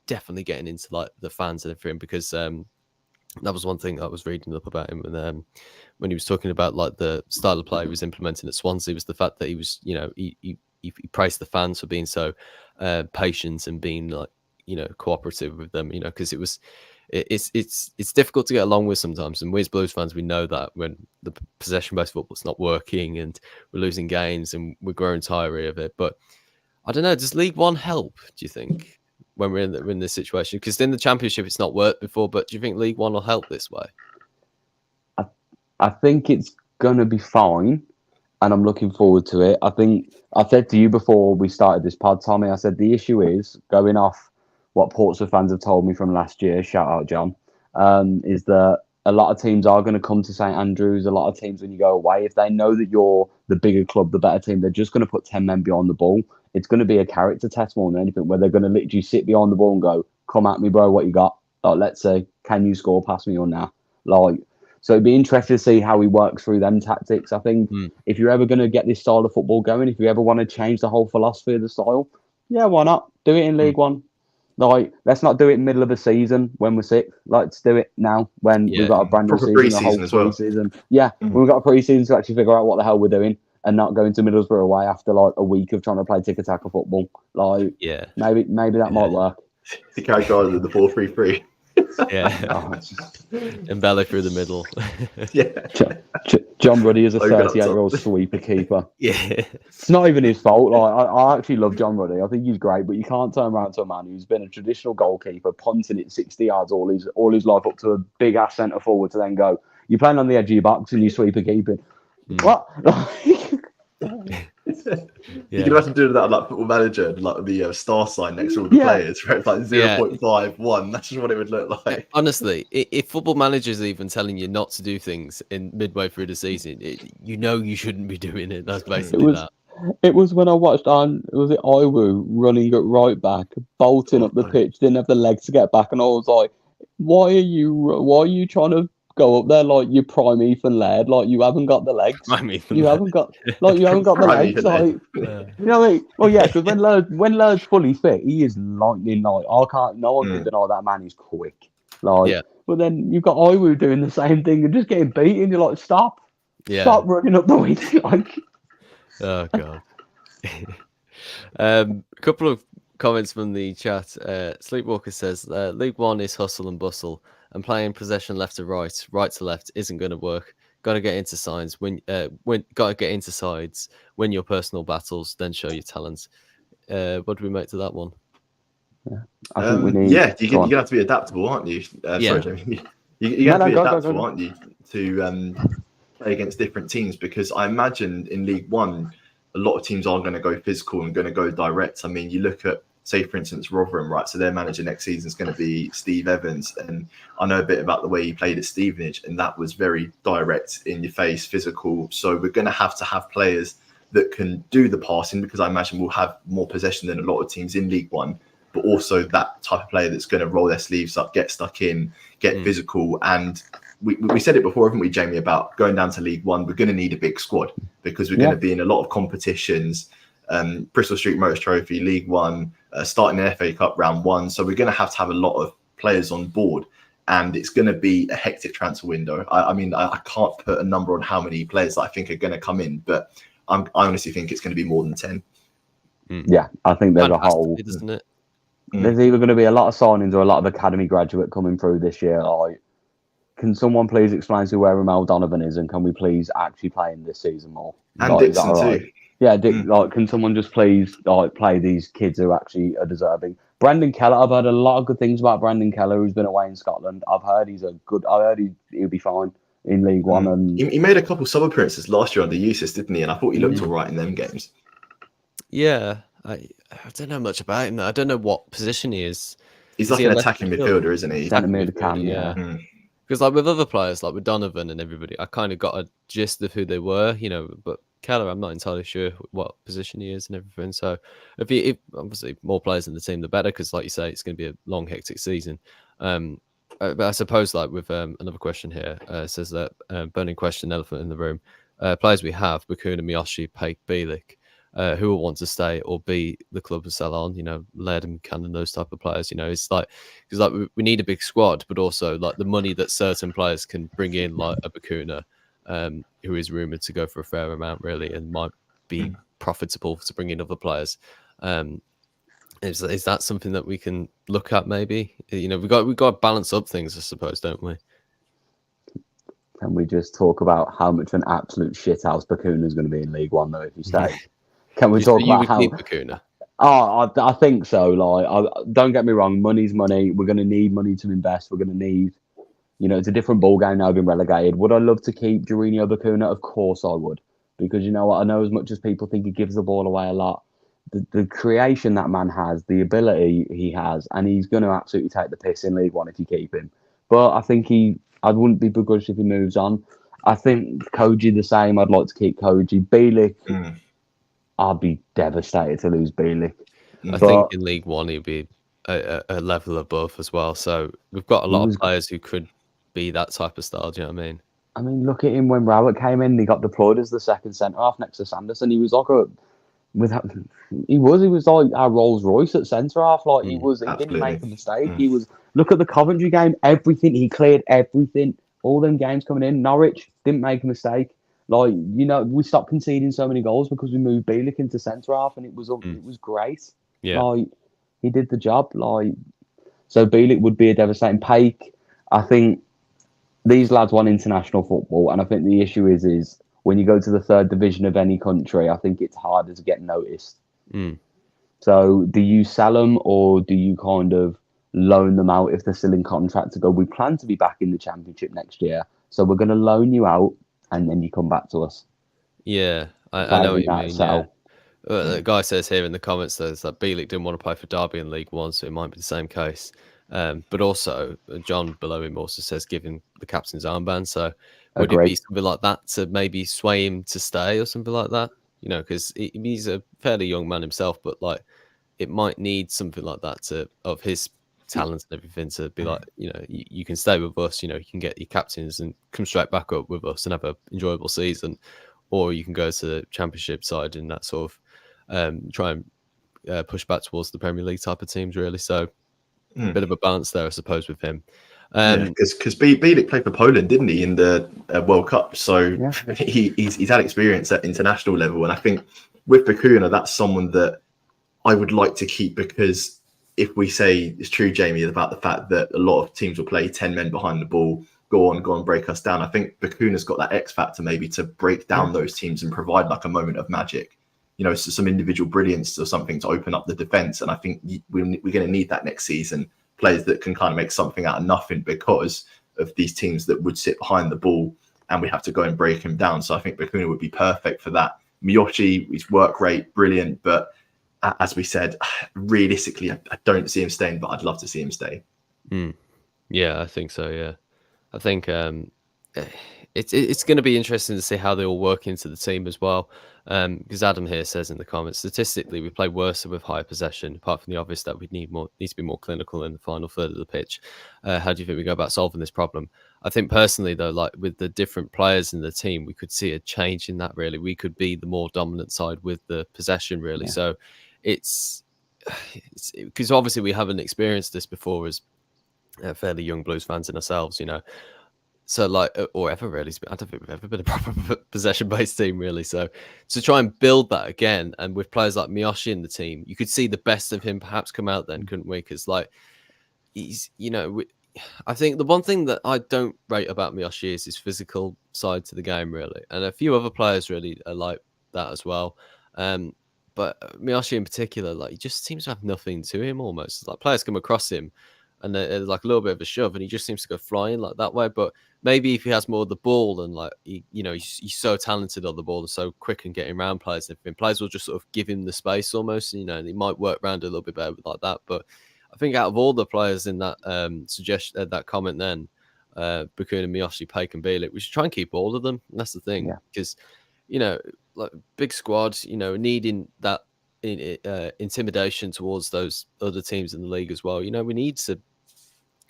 definitely getting into like the fans and everything, because that was one thing I was reading up about him, and when he was talking about like the style of play he was implementing at Swansea, was the fact that he was, he he praised the fans for being so patient and being like, cooperative with them, because it's difficult to get along with sometimes. And we as Blues fans, we know that when the possession-based football's not working and we're losing games and we're growing tired of it. But I don't know, does League One help, do you think, when we're in this situation? Because in the Championship, it's not worked before, but do you think League One will help this way? I think it's going to be fine, and I'm looking forward to it. I think I said to you before we started this pod, Tommy, I said the issue is, going off what Portsmouth fans have told me from last year, shout out John, is that a lot of teams are going to come to St Andrews. A lot of teams, when you go away, if they know that you're the bigger club, the better team, they're just going to put 10 men behind the ball. It's going to be a character test more than anything, where they're going to literally sit behind the ball and go, come at me, bro, what you got? Like, let's say, can you score past me or now? So it'd be interesting to see how he works through them tactics. I think if you're ever going to get this style of football going, if you ever want to change the whole philosophy of the style, yeah, why not? Do it in League One. Like, let's not do it in the middle of a season when we're sick. Let's do it now when we've got a brand new season, a whole pre-season. Yeah, we've got a pre-season to actually figure out what the hell we're doing and not go into Middlesbrough away after like a week of trying to play tiki-taka football. Like, maybe that might work. To characterise the 4-3-3. Yeah, and Bella through the middle. John Ruddy is a 38-year-old sweeper keeper. Yeah, it's not even his fault. Like, I actually love John Ruddy. I think he's great, but you can't turn around to a man who's been a traditional goalkeeper, punting it 60 yards all his life up to a big ass centre forward to then go, you're playing on the edge of your box and you sweeper keeping. What? You can imagine doing that like Football Manager, like the star sign next to all the players, where it's like 0.51. That's just what it would look like. Honestly, if Football Manager's even telling you not to do things in midway through the season, you shouldn't be doing it. That's basically that. It was when I watched Iwu running at right back, bolting up the pitch, didn't have the legs to get back, and I was like, why are you trying to go up there like you prime Ethan Laird? Like, you haven't got the legs. You haven't got the legs. Like, you know what I mean? Well, yeah, because when Laird's fully fit, he is lightning. Like, no one can deny that man is quick. Like, but then you've got Iwu doing the same thing and just getting beaten. You're like, stop running up the wing. Like, oh god. A couple of comments from the chat. Sleepwalker says League One is hustle and bustle, and playing possession left to right to left isn't going to work. Got to get into sides win your personal battles, then show your talents. What do we make to that one? I think we need. You're gonna have to be adaptable, aren't you? Sorry, Jamie. You're gonna have to be adaptable, aren't you, to play against different teams? Because I imagine in League One, a lot of teams are going to go physical and going to go direct. I mean, you look at, say, for instance, Rotherham, right? So their manager next season is going to be Steve Evans. And I know a bit about the way he played at Stevenage, and that was very direct, in your face, physical. So we're going to have players that can do the passing, because I imagine we'll have more possession than a lot of teams in League One, but also that type of player that's going to roll their sleeves up, get stuck in, get physical. And we said it before, haven't we, Jamie, about going down to League One, we're going to need a big squad, because we're going to be in a lot of competitions. Bristol Street Motors Trophy, League One, starting an FA Cup round 1. So we're going to have a lot of players on board, and it's going to be a hectic transfer window. I mean, I can't put a number on how many players that I think are going to come in, but I honestly think it's going to be more than 10. Yeah, I think there's a whole... Isn't it? There's either going to be a lot of signings or a lot of academy graduate coming through this year. Like, can someone please explain to where Ramel Donovan is, and can we please actually play him this season more? And like, Dixon too. Yeah, like, can someone just please play these kids who actually are deserving? Brandon Keller, I've heard a lot of good things about Brandon Keller, who's been away in Scotland. I've heard he'll be fine in League One. And he made a couple sub appearances last year under USIS, didn't he? And I thought he looked all right in them games. Yeah, I don't know much about him. I don't know what position he is. He's like an attacking midfielder, isn't he? Attacking midfielder, yeah. Because like with other players, like with Donovan and everybody, I kind of got a gist of who they were, but Keller, I'm not entirely sure what position he is and everything. So if obviously more players in the team, the better, because like you say, it's going to be a long, hectic season. But I suppose, like with another question here, says that burning question, elephant in the room, players we have, Bakuna, Miyoshi, Paik, Bielik, who will want to stay or be the club and sell on, Laird and Cannon, those type of players, it's like, because like we need a big squad, but also like the money that certain players can bring in, like a Bakuna, who is rumoured to go for a fair amount really, and might be profitable to bring in other players. Is that something that we can look at? Maybe we've got to balance up things, I suppose, don't we? Can we just talk about how much an absolute shithouse Bakuna is going to be in League One, though, if he stays? Can we talk about how? Bakuna? Oh, I think so. Like, don't get me wrong, money's money. We're going to need money to invest. We're going to need, it's a different ball game now, being relegated. Would I love to keep Jorginho Bakuna? Of course I would, because you know what? I know as much as people think he gives the ball away a lot, the creation that man has, the ability he has, and he's going to absolutely take the piss in League One if you keep him. But I think I wouldn't be begrudged if he moves on. I think Koji the same. I'd like to keep Koji. Bielik, I'd be devastated to lose Bielik. I think in League One he'd be a level above as well. So we've got a lot of players who could be that type of style. Do you know what I mean? I mean, look at him when Rowett came in. He got deployed as the second centre half next to Sanderson. He was like he was like our Rolls Royce at centre half. Like he didn't make a mistake. He was. Look at the Coventry game. Everything he cleared. Everything. All them games coming in. Norwich didn't make a mistake. Like we stopped conceding so many goals because we moved Bielik into centre half, and it was great. Yeah. Like he did the job. Like so, Bielik would be a devastating Pake. I think these lads want international football, and I think the issue is when you go to the third division of any country, I think it's harder to get noticed. So do you sell them, or do you kind of loan them out if they're still in contract to go, we plan to be back in the Championship next year, so we're going to loan you out, and then you come back to us? Yeah, I know what you mean. Yeah. The guy says here in the comments that Bielik didn't want to play for Derby in League One, so it might be the same case. But also, John below him also says giving the captain's armband. So would it be something like that to maybe sway him to stay or something like that? Because he's a fairly young man himself, but like it might need something like that of his talent and everything to be like, you can stay with us, you can get your captains and come straight back up with us and have an enjoyable season, or you can go to the Championship side and that sort of try and push back towards the Premier League type of teams, really. So a bit of a balance there, I suppose, with him. Because Bielik played for Poland, didn't he, in the World Cup? So he's had experience at international level, and I think with Bakuna, that's someone that I would like to keep, because if we say it's true, Jamie, about the fact that a lot of teams will play 10 men behind the ball, go on, break us down. I think Bakuna's got that X factor maybe to break down those teams and provide like a moment of magic, some individual brilliance or something to open up the defense. And I think we're going to need that next season. Players that can kind of make something out of nothing because of these teams that would sit behind the ball and we have to go and break him down. So I think Bakuna would be perfect for that. Miyoshi, his work rate, brilliant. But as we said, realistically, I don't see him staying, but I'd love to see him stay. Yeah, I think so. Yeah, I think it's going to be interesting to see how they all work into the team as well. Because Adam here says in the comments, statistically, we play worse with higher possession, apart from the obvious that we need to be more clinical in the final third of the pitch. How do you think we go about solving this problem? I think personally, though, like with the different players in the team, we could see a change in that, really. We could be the more dominant side with the possession, really. Yeah. So it's because obviously we haven't experienced this before as fairly young Blues fans in ourselves, So or ever really, I don't think we've ever been a proper possession-based team, really. So to try and build that again, and with players like Miyoshi in the team, you could see the best of him perhaps come out then, couldn't we? Because he's, I think the one thing that I don't rate about Miyoshi is his physical side to the game, really, and a few other players really are like that as well. But Miyoshi in particular, he just seems to have nothing to him almost. It's like players come across him, and there's like a little bit of a shove, and he just seems to go flying like that way. But maybe if he has more of the ball and he's so talented on the ball and so quick and getting around players, and everything, players will just sort of give him the space almost, and he might work around a little bit better like that. But I think out of all the players in that suggestion, that comment, then Bakuna, Miyoshi, Pake, and Bielik, we should try and keep all of them. And that's the thing, because like big squad, needing that intimidation towards those other teams in the league as well. We need to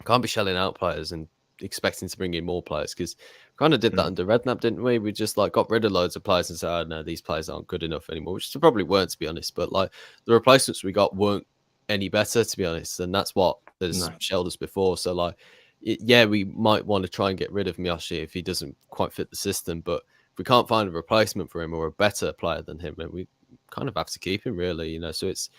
can't be shelling out players and expecting to bring in more players, because kind of did that under Redknapp, didn't we? We just got rid of loads of players and said, oh no, these players aren't good enough anymore, which they probably weren't, to be honest. But the replacements we got weren't any better, to be honest, and that's what has shelled us before. So we might want to try and get rid of Miyoshi if he doesn't quite fit the system, but we can't find a replacement for him or a better player than him, then we kind of have to keep him, really. You know, so it's.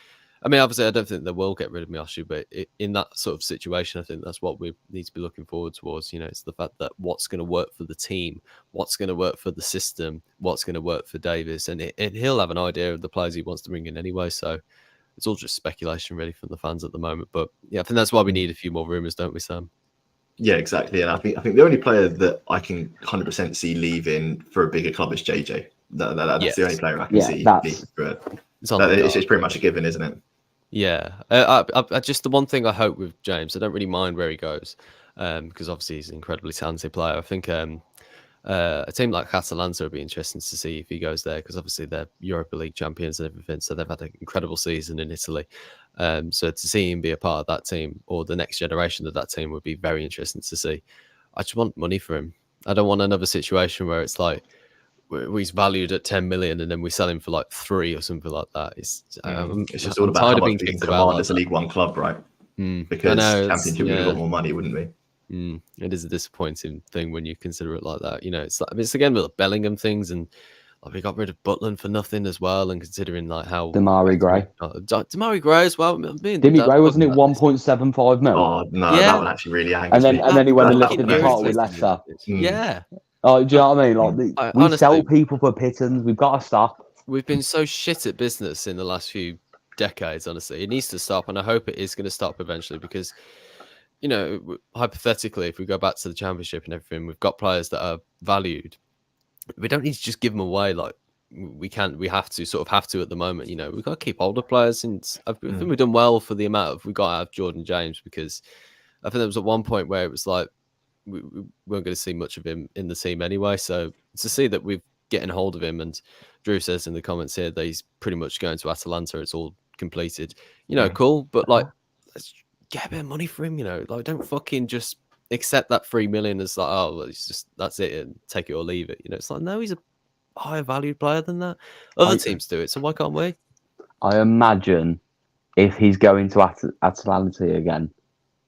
I mean, obviously, I don't think they will get rid of Miyoshi, but in that sort of situation, I think that's what we need to be looking forward towards. You know, it's the fact that what's going to work for the team, what's going to work for the system, what's going to work for Davies, and he'll have an idea of the players he wants to bring in anyway. So it's all just speculation, really, from the fans at the moment. But yeah, I think that's why we need a few more rumours, don't we, Sam? Yeah, exactly. And I think the only player that I can 100% see leaving for a bigger club is JJ. That's the only player I can see leaving for it. It's pretty much a given, isn't it? Yeah, I just the one thing I hope with James, I don't really mind where he goes, because obviously he's an incredibly talented player. I think a team like Atalanta would be interesting to see if he goes there, because obviously they're Europa League champions and everything, so they've had an incredible season in Italy. So to see him be a part of that team or the next generation of that team would be very interesting to see. I just want money for him. I don't want another situation where it's like, he's valued at 10 million and then we sell him for like 3 or something like that. It's just all about how much we can command as a League One club, right? Because Championship would have got more money, wouldn't we? It is a disappointing thing when you consider it like that. You know, it's like, I mean, it's again with the Bellingham things, and like, we got rid of Butland for nothing as well. And considering like how Damari Gray as well. Demi Gray wasn't it 1.75 mil? Oh no, that one actually really angers me. And then he went and lifted the title with Leicester. Yeah. Oh, do you know what I mean? Like we honestly, sell people for pittance. We've got to stop. We've been so shit at business in the last few decades. Honestly, it needs to stop, and I hope it is going to stop eventually. Because, you know, hypothetically, if we go back to the Championship and everything, we've got players that are valued. We don't need to just give them away. Like we have to at the moment. You know, we've got to keep older players. And I think we've done well for the amount we got out of Jordan James, because I think there was at one point where it was like, we weren't going to see much of him in the team anyway. So to see that we're getting hold of him, and Drew says in the comments here that he's pretty much going to Atalanta, it's all completed. You know, cool. But like, let's get a bit of money for him. You know, like don't fucking just accept that 3 million as like, oh, well, it's just that's it and take it or leave it. You know, it's like, no, he's a higher valued player than that. Other teams do it, so why can't we? I imagine if he's going to Atalanta again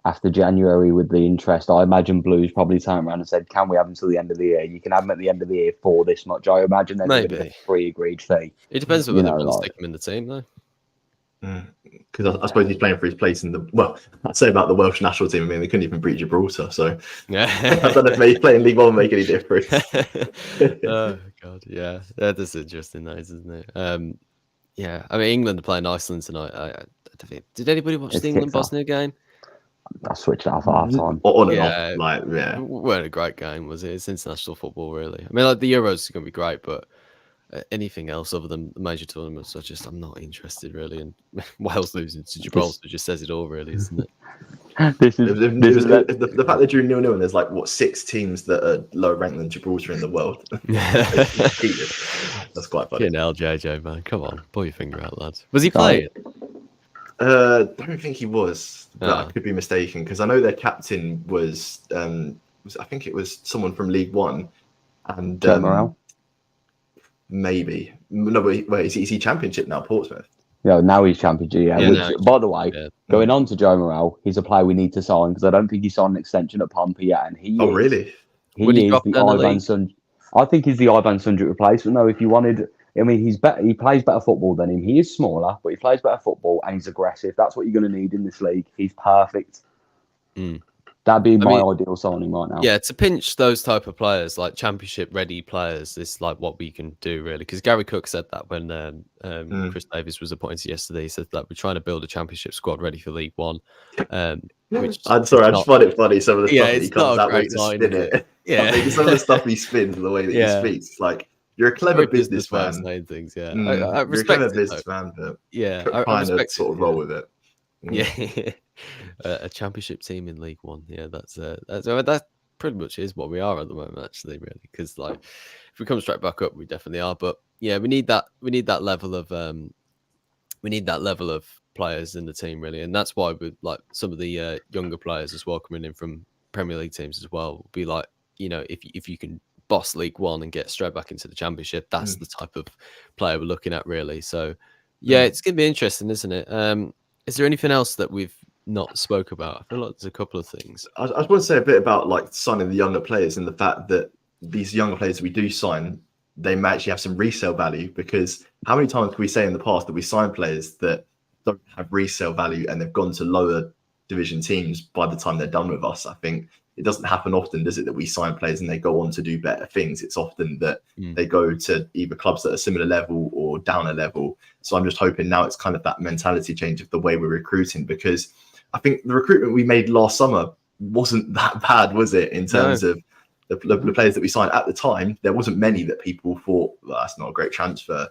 after January with the interest, I imagine Blues probably turned around and said, can we have him till the end of the year? You can have him at the end of the year for this much. I imagine there's going to be a pre-agreed fee. It depends on whether they want to stick him in the team, though. Because I suppose he's playing for his place in the... Well, I'd say about the Welsh national team, I mean, they couldn't even beat Gibraltar, so... Yeah. I don't know if maybe playing League One will make any difference. Oh, God, yeah. That is interesting, that is, isn't it? Yeah, I mean, England are playing Iceland tonight. I don't think... Did anybody watch the England-Bosnia game? I switched off half time. On and off, like, yeah. It weren't a great game, was it? It's international football, really. I mean, like, the Euros is going to be great, but anything else other than the major tournaments, I'm not interested, really. And Wales losing to Gibraltar just says it all, really, isn't it? The fact that drew 0-0 and there's like, 6 teams that are lower ranked than Gibraltar in the world. That's quite funny. JJ, man. Come on, pull your finger out, lads. Was he playing? Don't think he was, but I could be mistaken, because I know their captain was I think it was someone from League One, and maybe no, wait, is he Championship now, Portsmouth? Yeah, now he's Championship. Yeah, by the way, going on to Joe Morrell, he's a player we need to sign, because I don't think he signed an extension at Pompey yet, and he. Oh, really? He is the Ivan Sundrick. I think he's the Ivan Sundrick replacement. No, if you wanted. I mean, he's better. He plays better football than him. He is smaller, but he plays better football and he's aggressive. That's what you're going to need in this league. He's perfect. That'd be my ideal signing right now. Yeah, to pinch those type of players, like Championship-ready players, is like what we can do, really. Because Gary Cook said that when Chris Davies was appointed yesterday. He said that we're trying to build a Championship squad ready for League One. Which I'm sorry, I just find it funny, some of the stuff that he comes out with to line, spin it. Yeah. Like, some of the stuff he spins, the way that he speaks, like, you're a clever businessman. Things, yeah. I respect you're a clever businessman, but I respect sort of roll with it. Yeah, a Championship team in League One. Yeah, that pretty much is what we are at the moment, actually, really. Because like, if we come straight back up, we definitely are. But yeah, we need that level of players in the team, really, and that's why with like some of the younger players as well coming in from Premier League teams as well, will be like, you know, if you can boss League One and get straight back into the Championship, that's the type of player we're looking at, really. So yeah, it's gonna be interesting, isn't it? Is there anything else that we've not spoke about? I feel like there's a couple of things. I just want to say a bit about like signing the younger players and the fact that these younger players we do sign they may actually have some resale value, because how many times can we say in the past that we sign players that don't have resale value and they've gone to lower division teams by the time they're done with us? I think it doesn't happen often, does it, that we sign players and they go on to do better things? It's often that they go to either clubs at a similar level or down a level. So I'm just hoping now it's kind of that mentality change of the way we're recruiting, because I think the recruitment we made last summer wasn't that bad, was it, in terms of the players that we signed at the time? There wasn't many that people thought, well, that's not a great transfer.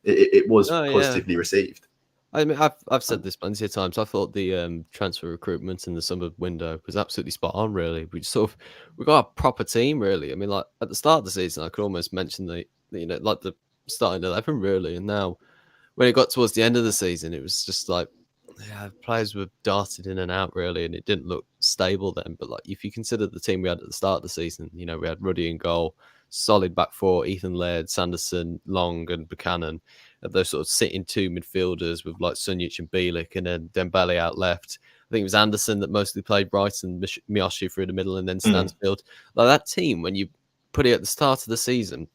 It was positively received. I mean, I've said this plenty of times. I thought the transfer recruitment in the summer window was absolutely spot on. Really, we got a proper team. Really, I mean, like at the start of the season, I could almost mention the starting 11 really, and now when it got towards the end of the season, it was just like players were darted in and out really, and it didn't look stable then. But like if you consider the team we had at the start of the season, we had Ruddy in goal, solid back four, Ethan Laird, Sanderson, Long, and Buchanan. Those sort of sitting two midfielders with like Sunjic and Bielik, and then Dembele out left. I think it was Anderson that mostly played right, and Miyoshi through the middle, and then Stansfield. Like that team, when you put it at the start of the season,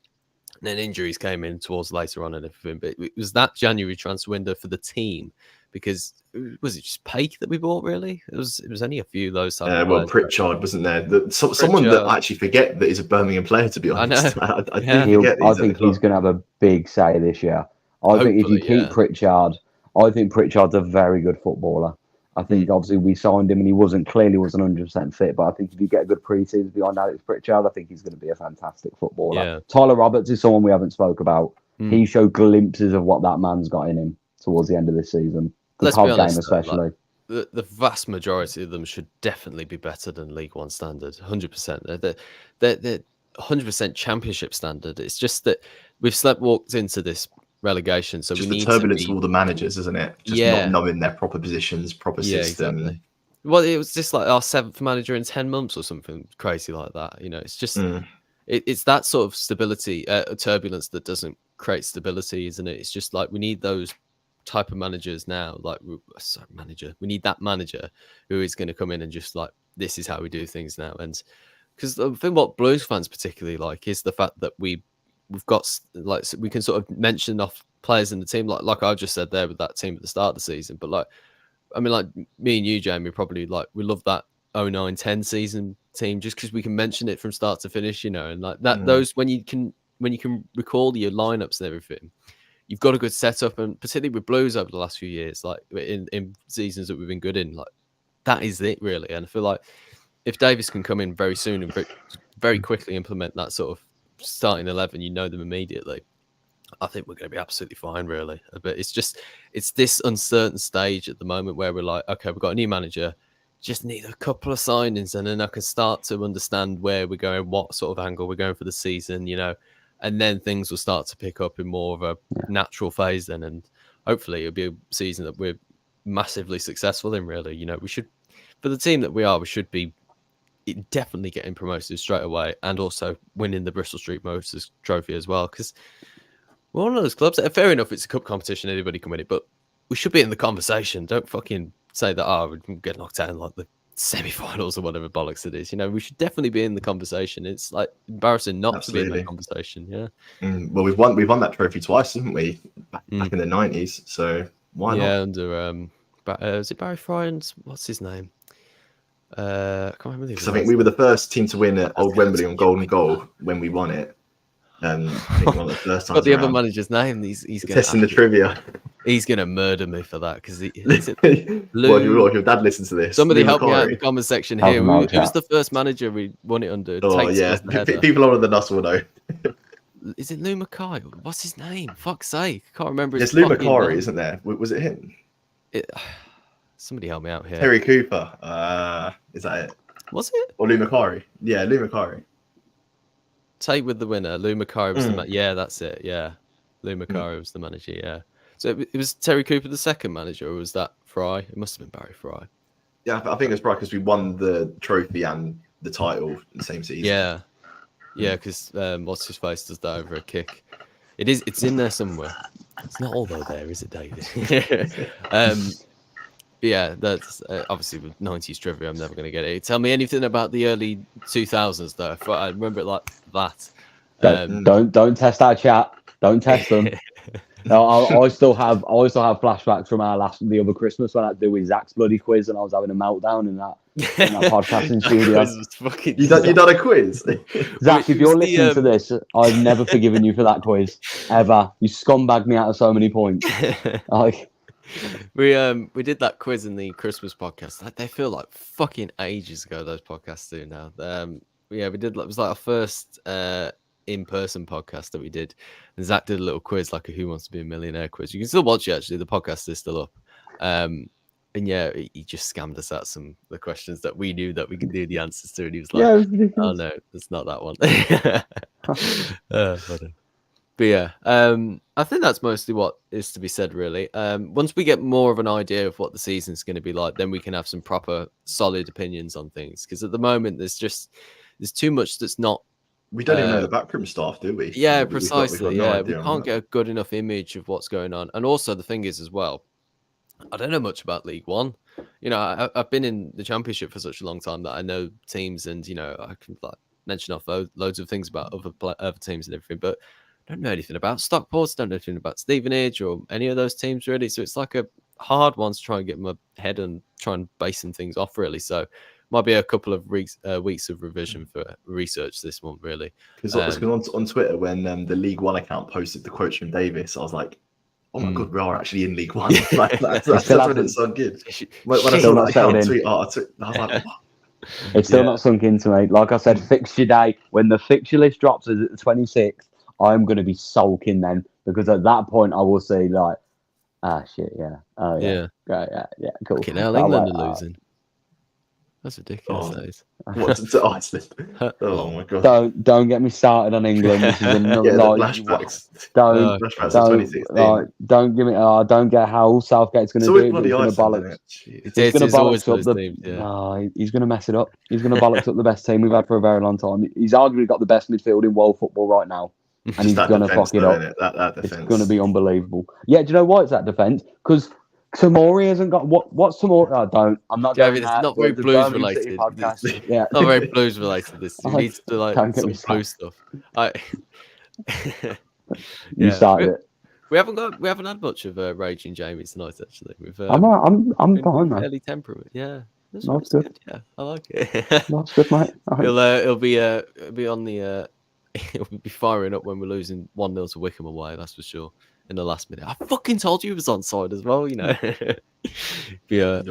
and then injuries came in towards later on and everything. But it was that January transfer window for the team, because was it just Paik that we bought really? It was only a few of those. Well, Pritchard wasn't there. Someone that I actually forget that is a Birmingham player, to be honest. I know. I think he's going to have a big say this year. I think if you keep Pritchard, I think Pritchard's a very good footballer. I think obviously we signed him and he wasn't 100% fit, but I think if you get a good pre-season behind Alex Pritchard, I think he's going to be a fantastic footballer. Yeah. Tyler Roberts is someone we haven't spoke about. He showed glimpses of what that man's got in him towards the end of this season. Let's be honest, game especially. The vast majority of them should definitely be better than League One standard, 100%. They're 100% Championship standard. It's just that we've walked into this relegation, so just we need the turbulence of all the managers, isn't it? Just not knowing their proper positions, proper system. Exactly. Well, it was just like our 7th manager in 10 months or something crazy like that. It's just it's that sort of stability, turbulence that doesn't create stability, isn't it? It's just like we need those type of managers now. Like, we need that manager who is going to come in and just like, this is how we do things now. And because the thing what Blues fans particularly like is the fact that we've got like, so we can sort of mention off players in the team, like I just said there with that team at the start of the season. But like, I mean, like me and you, Jamie, probably like we love that 09-10 season team just because we can mention it from start to finish, and like that. Those when you can recall your lineups and everything, you've got a good setup, and particularly with Blues over the last few years, like in seasons that we've been good in, like that is it really. And I feel like if Davies can come in very soon and very quickly implement that sort of starting 11, them immediately, I think we're going to be absolutely fine, really. But it's this uncertain stage at the moment where we're like, okay, we've got a new manager, just need a couple of signings, and then I can start to understand where we're going, what sort of angle we're going for the season, and then things will start to pick up in more of a natural phase then, and hopefully it'll be a season that we're massively successful in, really. We should, for the team that we are, we should be definitely getting promoted straight away, and also winning the Bristol Street Motors Trophy as well, because we're one of those clubs. Fair enough, it's a cup competition, anybody can win it, but we should be in the conversation. Don't fucking say that, we get knocked out in like the semi-finals or whatever bollocks it is. We should definitely be in the conversation. It's like embarrassing not to be in that conversation. Well, we've won that trophy twice, haven't we, back in the 90s, so why not? Under is it Barry Fry and what's his name? I can't remember. Because I think we were the first team to win at Old Wembley on Golden Goal when we won it. I think one of the first times. Got the other manager's name. He's testing the trivia. He's gonna murder me for that because Well, your dad listens to this. Somebody help me out in the comment section here. Who was the first manager we won it under? Oh yeah, people older than us will know. Is it Lou Mackay? What's his name? Fuck's sake, I can't remember. It's Lou Mackay, isn't there? Was it him? Somebody help me out here. Terry Cooper. Is that it? Was it? Or Lou Mackay? Yeah, Lou Mackay. Take with the winner. Lou Mackay was the yeah, that's it. Yeah, Lou Mackay was the manager. Yeah. So it was Terry Cooper the second manager, or was that Fry? It must have been Barry Fry. Yeah, I think it's Fry because we won the trophy and the title in the same season. Yeah, because what's his face does that over a kick. It's in there somewhere. It's not all there, is it, David? Yeah, that's obviously with 90s trivia. I'm never going to get it. Tell me anything about the early 2000s, though. I remember it like that. Don't test our chat. Don't test them. No, I still have flashbacks from the other Christmas when I had to do with Zach's bloody quiz and I was having a meltdown in that podcasting studio. You done a quiz? Zach, if you're listening to this, I've never forgiven you for that quiz ever. You scumbagged me out of so many points. We did that quiz in the Christmas podcast. They feel like fucking ages ago. Those podcasts do now. We did. It was like our first in-person podcast that we did, and Zach did a little quiz, like a Who Wants to Be a Millionaire quiz. You can still watch it. Actually, the podcast is still up. And yeah, he just scammed us out some of the questions that we knew that we could do the answers to, and he was like, "Oh no, it's not that one." But yeah, I think that's mostly what is to be said, really. Once we get more of an idea of what the season's going to be like, then we can have some proper, solid opinions on things. Because at the moment, there's too much that's not. We don't even know the backroom staff, do we? Yeah, precisely. We can't get a good enough image of what's going on. And also, the thing is, as well, I don't know much about League One. You know, I've been in the Championship for such a long time that I know teams, and you know, I can mention off loads of things about other teams and everything, but I don't know anything about Stockport. Don't know anything about Stevenage or any of those teams really. So it's like a hard one to try and get my head and try and basing things off really. So might be a couple of weeks of revision for research this one really. Because on Twitter when the League One account posted the quotes from Davis, I was like, oh my god, we are actually in League One. Like that's when it sounded good. When I saw that account tweet, I was like, what? It's still not sunk into me. Like I said, fixture day. When the fixture list drops at the 26th, I'm going to be sulking then, because at that point I will say like, shit, yeah. Oh yeah. Yeah, cool. Okay, now England are losing. That's ridiculous. That is. What's to Iceland? Oh my god! Don't get me started on England. This is another flashbacks. Don't give me. Don't get how Southgate's going to do it. He's going to bollocks. He's going to bollocks up the. He's going to mess it up. He's going to bollocks up the best team we've had for a very long time. He's arguably got the best midfield in world football right now, and he's going to fuck it up. It's going to be unbelievable. Yeah, do you know why it's that defense? Because Tomori hasn't got what's Tomori? I'm not going. It's not very Blues related. Yeah, not very Blues related. This he needs to like some Blues stuff. You started it. We haven't had much of Raging Jamie tonight. Actually, I'm fine, man. Fairly temperament. Yeah, that's good. Yeah, I like it. That's good, mate. It'll be on the. It'll be firing up when we're losing 1-0 to Wickham away. That's for sure. In the last minute, I fucking told you he was onside as well. You know,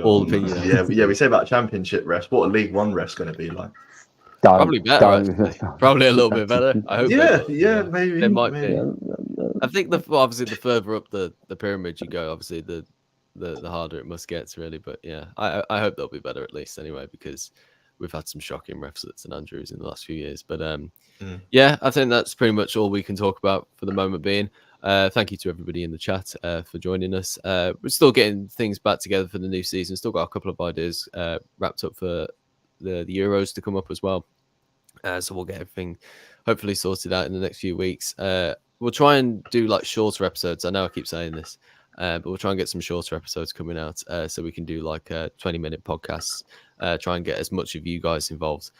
all opinion. Yeah. We say about Championship refs. What a League One ref's going to be like? Probably better. Probably a little bit better. I hope. Yeah, maybe. It might be. I think obviously the further up the pyramid you go, obviously the harder it must get, really. But yeah, I hope they'll be better at least anyway, because we've had some shocking refs at St Andrews in the last few years. But yeah, I think that's pretty much all we can talk about for the moment being. Thank you to everybody in the chat for joining us. We're still getting things back together for the new season. Still got a couple of ideas wrapped up for the Euros to come up as well. So we'll get everything hopefully sorted out in the next few weeks. We'll try and do like shorter episodes. I know I keep saying this, but we'll try and get some shorter episodes coming out so we can do like 20-minute podcasts. Try and get as much of you guys involved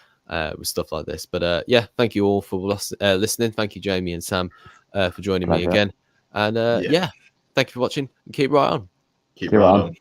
with stuff like this. But yeah, thank you all for listening. Thank you, Jamie and Sam, for joining me again. And yeah, thank you for watching. Keep right on. Keep right on.